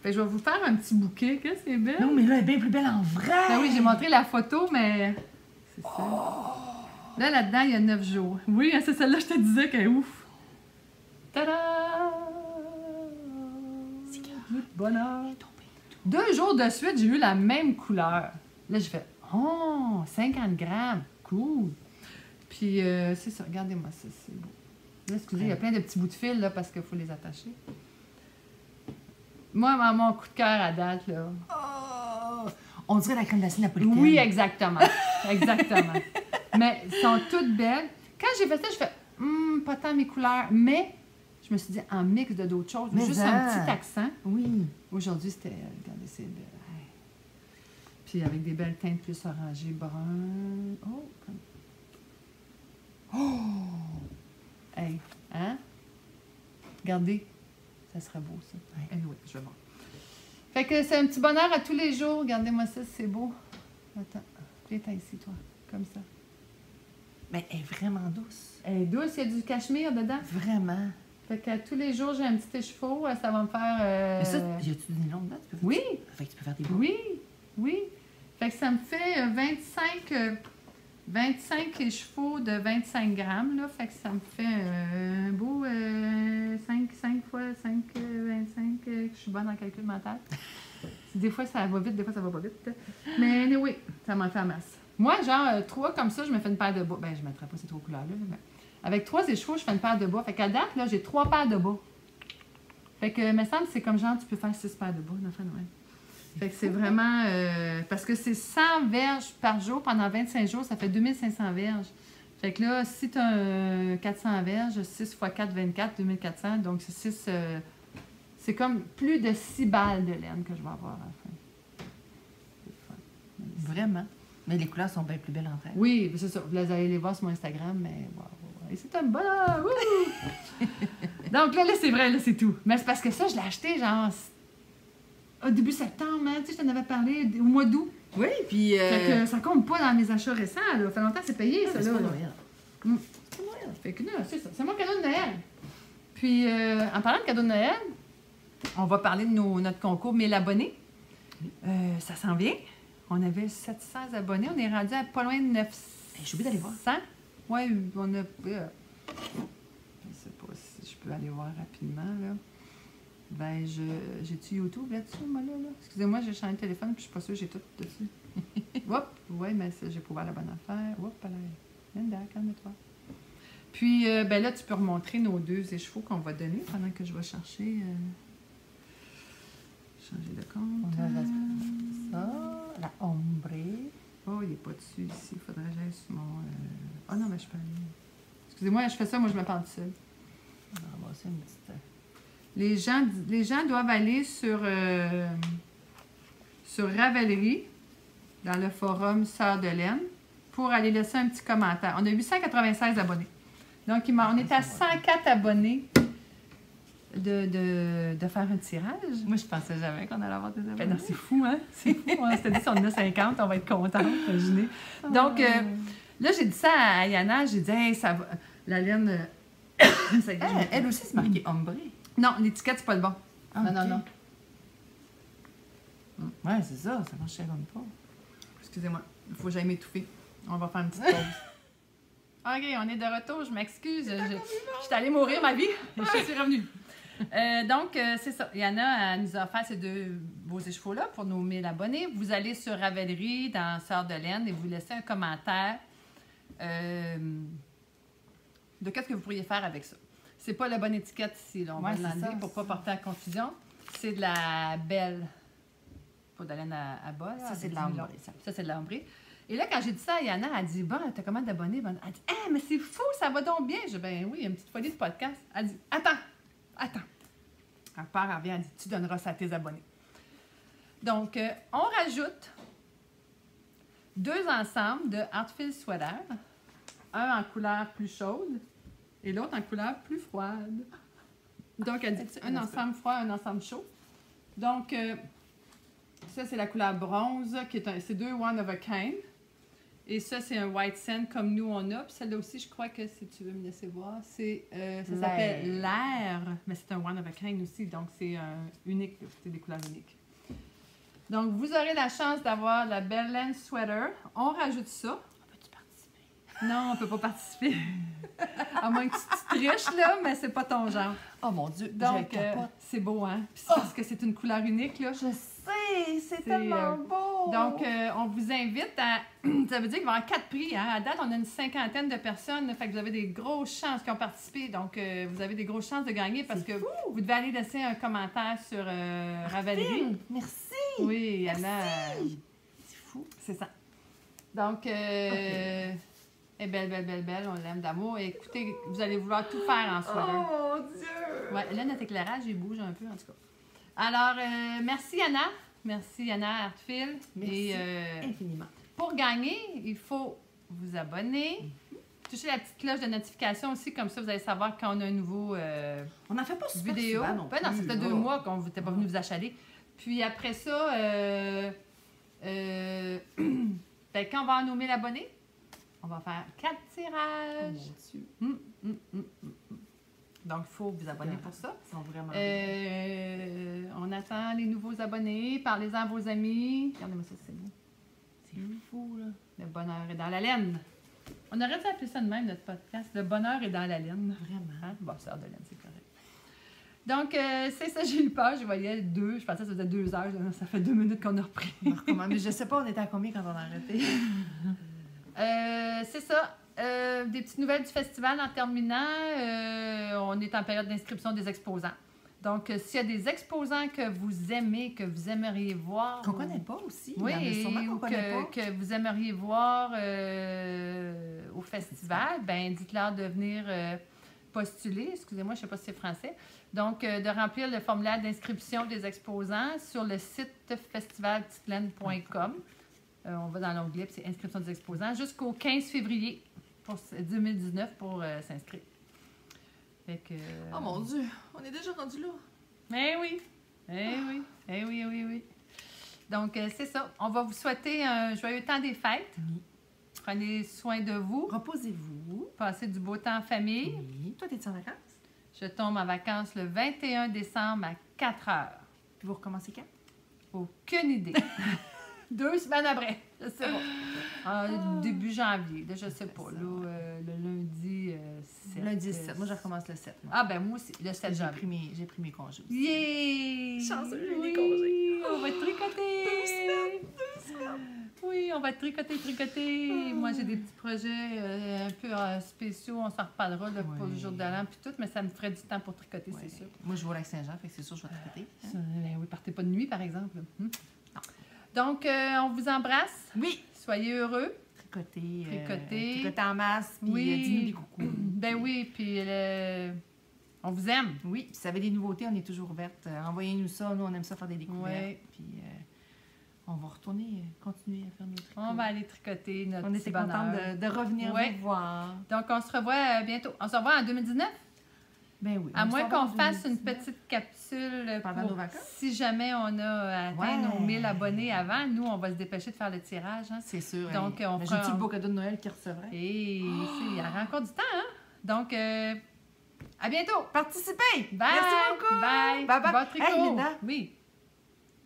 Fait que je vais vous faire un petit bouquet. Qu'est-ce que c'est belle? Non, mais là, elle est bien plus belle en vrai! Ben oui, j'ai montré la photo, mais c'est ça. Là, là-dedans, il y a 9 jours. Oui, c'est celle-là, je te disais qu'elle est ouf. Tada! C'est bonheur. 2 jours de suite, j'ai eu la même couleur. Là, j'ai fait, oh, 50 grammes, cool. Puis, c'est ça, regardez-moi ça, c'est beau. Là, excusez, il y a plein de petits bouts de fil, là, parce qu'il faut les attacher. Moi, mon coup de cœur à date, là. Oh, on dirait la crème glacée napolitaine. Oui, exactement. Exactement. Mais elles sont toutes belles. Quand j'ai fait ça, je fais, pas tant mes couleurs, mais je me suis dit, en mix de d'autres choses, mais juste un petit accent. Oui. Aujourd'hui, c'était, regardez, c'est belle. Puis avec des belles teintes plus orangées, brunes. Oh, comme... Oh! Hey, hein? Regardez, ça serait beau, ça. Ouais. Anyway, je vais voir. Fait que c'est un petit bonheur à tous les jours. Regardez-moi ça, c'est beau. Attends, viens ici, toi, comme ça. Mais elle est vraiment douce. Elle est douce, il y a du cachemire dedans. Vraiment. Fait que tous les jours, j'ai un petit écheveau, ça va me faire... Mais ça, y a-tu des longues dates? Oui. Fait que tu peux faire des bouts. Oui, oui. Fait que ça me fait 25 écheveaux de 25 grammes, là. Fait que ça me fait un beau 5 fois 5, 25. Je suis bonne en calcul mental. Des fois, ça va vite, des fois, ça va pas vite. Mais oui, ça m'en fait en masse. Moi, genre, 3 comme ça, je me fais une paire de bas. Ben, je ne mettrai pas ces 3 couleurs-là. Mais... Avec 3 écheveaux, je fais une paire de bas. Fait qu'à date, là, j'ai 3 paires de bas. Fait que, me semble, c'est comme genre, tu peux faire 6 paires de bas. Enfin, ouais. Fait que c'est vraiment... parce que c'est 100 verges par jour pendant 25 jours, ça fait 2500 verges. Fait que là, si tu as 400 verges, 6 x 4, 24, 2400. Donc, c'est 6... c'est comme plus de 6 balles de laine que je vais avoir à la fin. C'est fun. Vraiment. Mais les couleurs sont bien plus belles entre elles. Oui, c'est ça. Vous allez les voir sur mon Instagram, mais wow. Et c'est un bonheur! Donc là, c'est vrai, là, c'est tout. Mais c'est parce que ça, je l'ai acheté, genre... Au début septembre, hein, tu sais, je t'en avais parlé au mois d'août. Oui, puis... Fait que ça compte pas dans mes achats récents, là. Ça fait longtemps que c'est payé, ça, là. C'est pas Noël. C'est pas Noël. Fait que là, c'est ça. C'est mon cadeau de Noël. Puis, en parlant de cadeau de Noël, on va parler de notre concours 1000 abonnés. Ça s'en vient. On avait 700 abonnés. On est rendu à pas loin de 900. J'ai oublié d'aller voir. Oui, on a... je sais pas si je peux aller voir rapidement, là. Ben, j'ai-tu YouTube là-dessus, moi, là? Excusez-moi, j'ai changé de téléphone, puis je suis pas sûre que j'ai tout dessus. Hop! Oui, mais ça, j'ai pas ouvert la bonne affaire. Hop, là. Linda, calme-toi. Puis, ben là, tu peux remontrer nos 2 écheveaux qu'on va donner pendant que je vais chercher... changer de compte. On a ça, la ombre. Oh, il n'est pas dessus ici. Il faudrait que j'aille sur mon... Oh non, mais je peux aller... Excusez-moi, je fais ça, moi, je me parle seule. On va ramasser une petite... Les gens doivent aller sur Ravelry, dans le forum Sœurs de laine, pour aller laisser un petit commentaire. On a 896 abonnés. Donc, on est à 104 abonnés de faire un tirage. Moi, je pensais jamais qu'on allait avoir des abonnés. Ben non, c'est fou, hein? C'est fou. On s'était dit, si on en a 50, on va être content, imaginez. Donc, là, j'ai dit ça à Yana. J'ai dit, hey, ça va. La laine... elle aussi, c'est marqué ombre. Non, l'étiquette, c'est pas le bon. Ah, non, okay. non. Ouais, c'est ça. Ça marchait comme pas. Excusez-moi. Il faut que j'aille m'étouffer. On va faire une petite pause. OK, on est de retour. Je m'excuse. Je suis allée mourir ma vie. Je suis revenue. Donc, c'est ça. Yana elle nous a offert ces 2 beaux écheveaux-là pour nos 1000 abonnés. Vous allez sur Ravelry dans Sœurs de laine et vous laissez un commentaire de qu'est-ce que vous pourriez faire avec ça. C'est pas la bonne étiquette ici, là. On va l'enlever pour pas porter à confusion. C'est de la belle... Pas de laine à bas, là. Ça, c'est de l'ambré. Ça, c'est de l'ambré. Et là, quand j'ai dit ça à Yana, elle dit, bon, t'as combien d'abonnés? Elle dit, hey, mais c'est fou, ça va donc bien. Je dis, ben oui, il y a une petite folie de podcast. Elle dit, attends. Elle part, elle revient, elle dit, tu donneras ça à tes abonnés. Donc, on rajoute 2 ensembles de Artfil Sweater. Un en couleur plus chaude et l'autre en couleur plus froide. Donc, elle dit un ensemble froid, un ensemble chaud. Donc, ça, c'est la couleur bronze, qui est c'est 2 one of a kind. Et ça, c'est un white sand comme nous, on a. Puis celle-là aussi, je crois que, si tu veux me laisser voir, ça s'appelle l'air. Mais c'est un one of a kind aussi, donc c'est unique. C'est des couleurs uniques. Donc, vous aurez la chance d'avoir la Bellland Sweater. On rajoute ça. Peux-tu participer? Non, on ne peut pas participer. À moins que tu triches, là, mais c'est pas ton genre. Oh mon Dieu, donc c'est beau, hein? Puis c'est parce que c'est une couleur unique, là. Je sais, c'est tellement beau! Donc, on vous invite à... Ça veut dire qu'il va y avoir 4 prix, hein? À date, on a une 50aine de personnes, fait que vous avez des grosses chances qui ont participé. Donc, vous avez des grosses chances de gagner parce que vous devez aller laisser un commentaire sur Ravelry. Merci! Oui, Anna. C'est fou. C'est ça. Donc, elle est belle, on l'aime d'amour. Et écoutez, vous allez vouloir tout faire en sweater. Oh mon Dieu! Ouais, là, notre éclairage, il bouge un peu, en tout cas. Alors, merci Anna. Merci Anna Hartfield. Merci infiniment. Pour gagner, il faut vous abonner. Touchez la petite cloche de notification aussi, comme ça, vous allez savoir quand on a un nouveau on n'en fait pas super vidéo. Souvent non plus. Non, ça fait 2 mois qu'on n'était pas venu vous achaler. Puis après ça, quand on va nommer l'abonné, on va faire 4 tirages. Oh mon Dieu. Donc, il faut vous abonner pour ça. Ils sont vraiment on attend les nouveaux abonnés. Parlez-en à vos amis. Regardez-moi ça, c'est beau. C'est fou, là. Le bonheur est dans la laine. On aurait dû appeler ça de même, notre podcast. Le bonheur est dans la laine. Vraiment. Hein? Bon, sœur de laine, c'est correct. Donc, c'est ça, j'ai eu peur. Je voyais 2. Je pensais que ça faisait 2 heures. Ça fait 2 minutes qu'on a repris. Mais je sais pas, on était à combien quand on a arrêté? C'est ça. Des petites nouvelles du festival en terminant. On est en période d'inscription des exposants. Donc, s'il y a des exposants que vous aimez, que vous aimeriez voir... Qu'on connaît pas aussi. Oui, ou que vous aimeriez voir au festival, ben dites-leur de venir postuler. Excusez-moi, je ne sais pas si c'est français. Donc, de remplir le formulaire d'inscription des exposants sur le site festivaltitelaine.com. On va dans l'onglet, puis c'est inscription des exposants, jusqu'au 15 février pour 2019 pour s'inscrire. Fait que, oh mon Dieu, on est déjà rendu là. Eh oui, oui. Donc, c'est ça. On va vous souhaiter un joyeux temps des fêtes. Oui. Prenez soin de vous. Reposez-vous. Passez du beau temps en famille. Oui. Toi, t'es-tu en vacances? Je tombe en vacances le 21 décembre à 4 heures. Puis vous recommencez quand? Aucune idée. 2 semaines après, je sais pas. Début janvier, là, je sais pas. Là, le lundi 7. Lundi 7. Moi, je recommence le 7. Moi. Ah, ben moi aussi, le 7 janvier. J'ai pris mes congés. Yeah! Chanceux, j'ai oui, mes congés. On va tricoter! 2 semaines. Oui, on va tricoter. Moi, j'ai des petits projets un peu spéciaux. On s'en reparlera là, pour le jour de l'an puis tout, mais ça me ferait du temps pour tricoter, c'est sûr. Moi, je vais au Lac-Saint-Jean, fait que c'est sûr que je vais tricoter. Ben oui, partez pas de nuit, par exemple. Non. Donc, on vous embrasse. Oui. Soyez heureux. Tricoter en masse, puis oui. dis-nous des coucous. Ben oui, puis on vous aime. Oui, puis si vous avez des nouveautés, on est toujours ouverte. Envoyez-nous ça, nous, on aime ça faire des découvertes. Puis on va retourner, continuer à faire nos tricots. On va aller tricoter notre On était contents de revenir vous voir. Donc, on se revoit bientôt. On se revoit en 2019? Ben oui. À moins qu'on fasse une petite capsule pendant nos vacances. Si jamais on a atteint nos 1000 abonnés avant, nous, on va se dépêcher de faire le tirage. Hein? C'est sûr. Donc, on fera... J'ai-tu le beau cadeau de Noël qui recevrait? Et il y a encore du temps, hein? Donc, à bientôt! Participez! Bye! Merci beaucoup! Bye! Bye, bye. Bon tricot! Hey, Linda! Oui?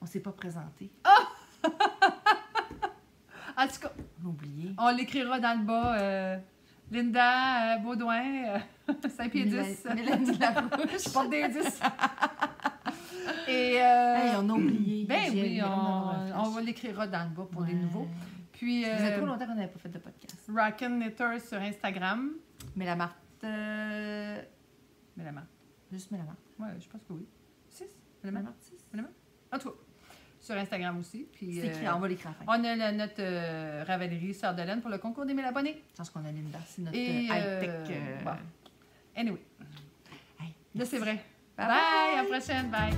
On s'est pas présenté. En tout cas, on a oublié. On l'écrira dans le bas. Linda Baudouin, 5 pieds 10. Mélanie Larouche. Je porte des 10. Et hey, on a oublié. Ben oui, on va l'écrira dans le bas pour les nouveaux. Puis, ça faisait trop longtemps qu'on n'avait pas fait de podcast. Rockin' Knitter sur Instagram. Mélamarte. Mélamarte. Juste Mélamarte. Oui, je pense que oui. 6? Mélamarte 6. Mélamarte? En tout cas, sur Instagram aussi. Puis, c'est écrit, on va l'écrire à la fin. On a notre Ravelry Sœur de laine pour le concours des 1000 abonnés. Je pense qu'on a Linda, c'est notre high-tech. Bon. Anyway. Hey, là, c'est vrai. Bye, bye! À la prochaine. Bye!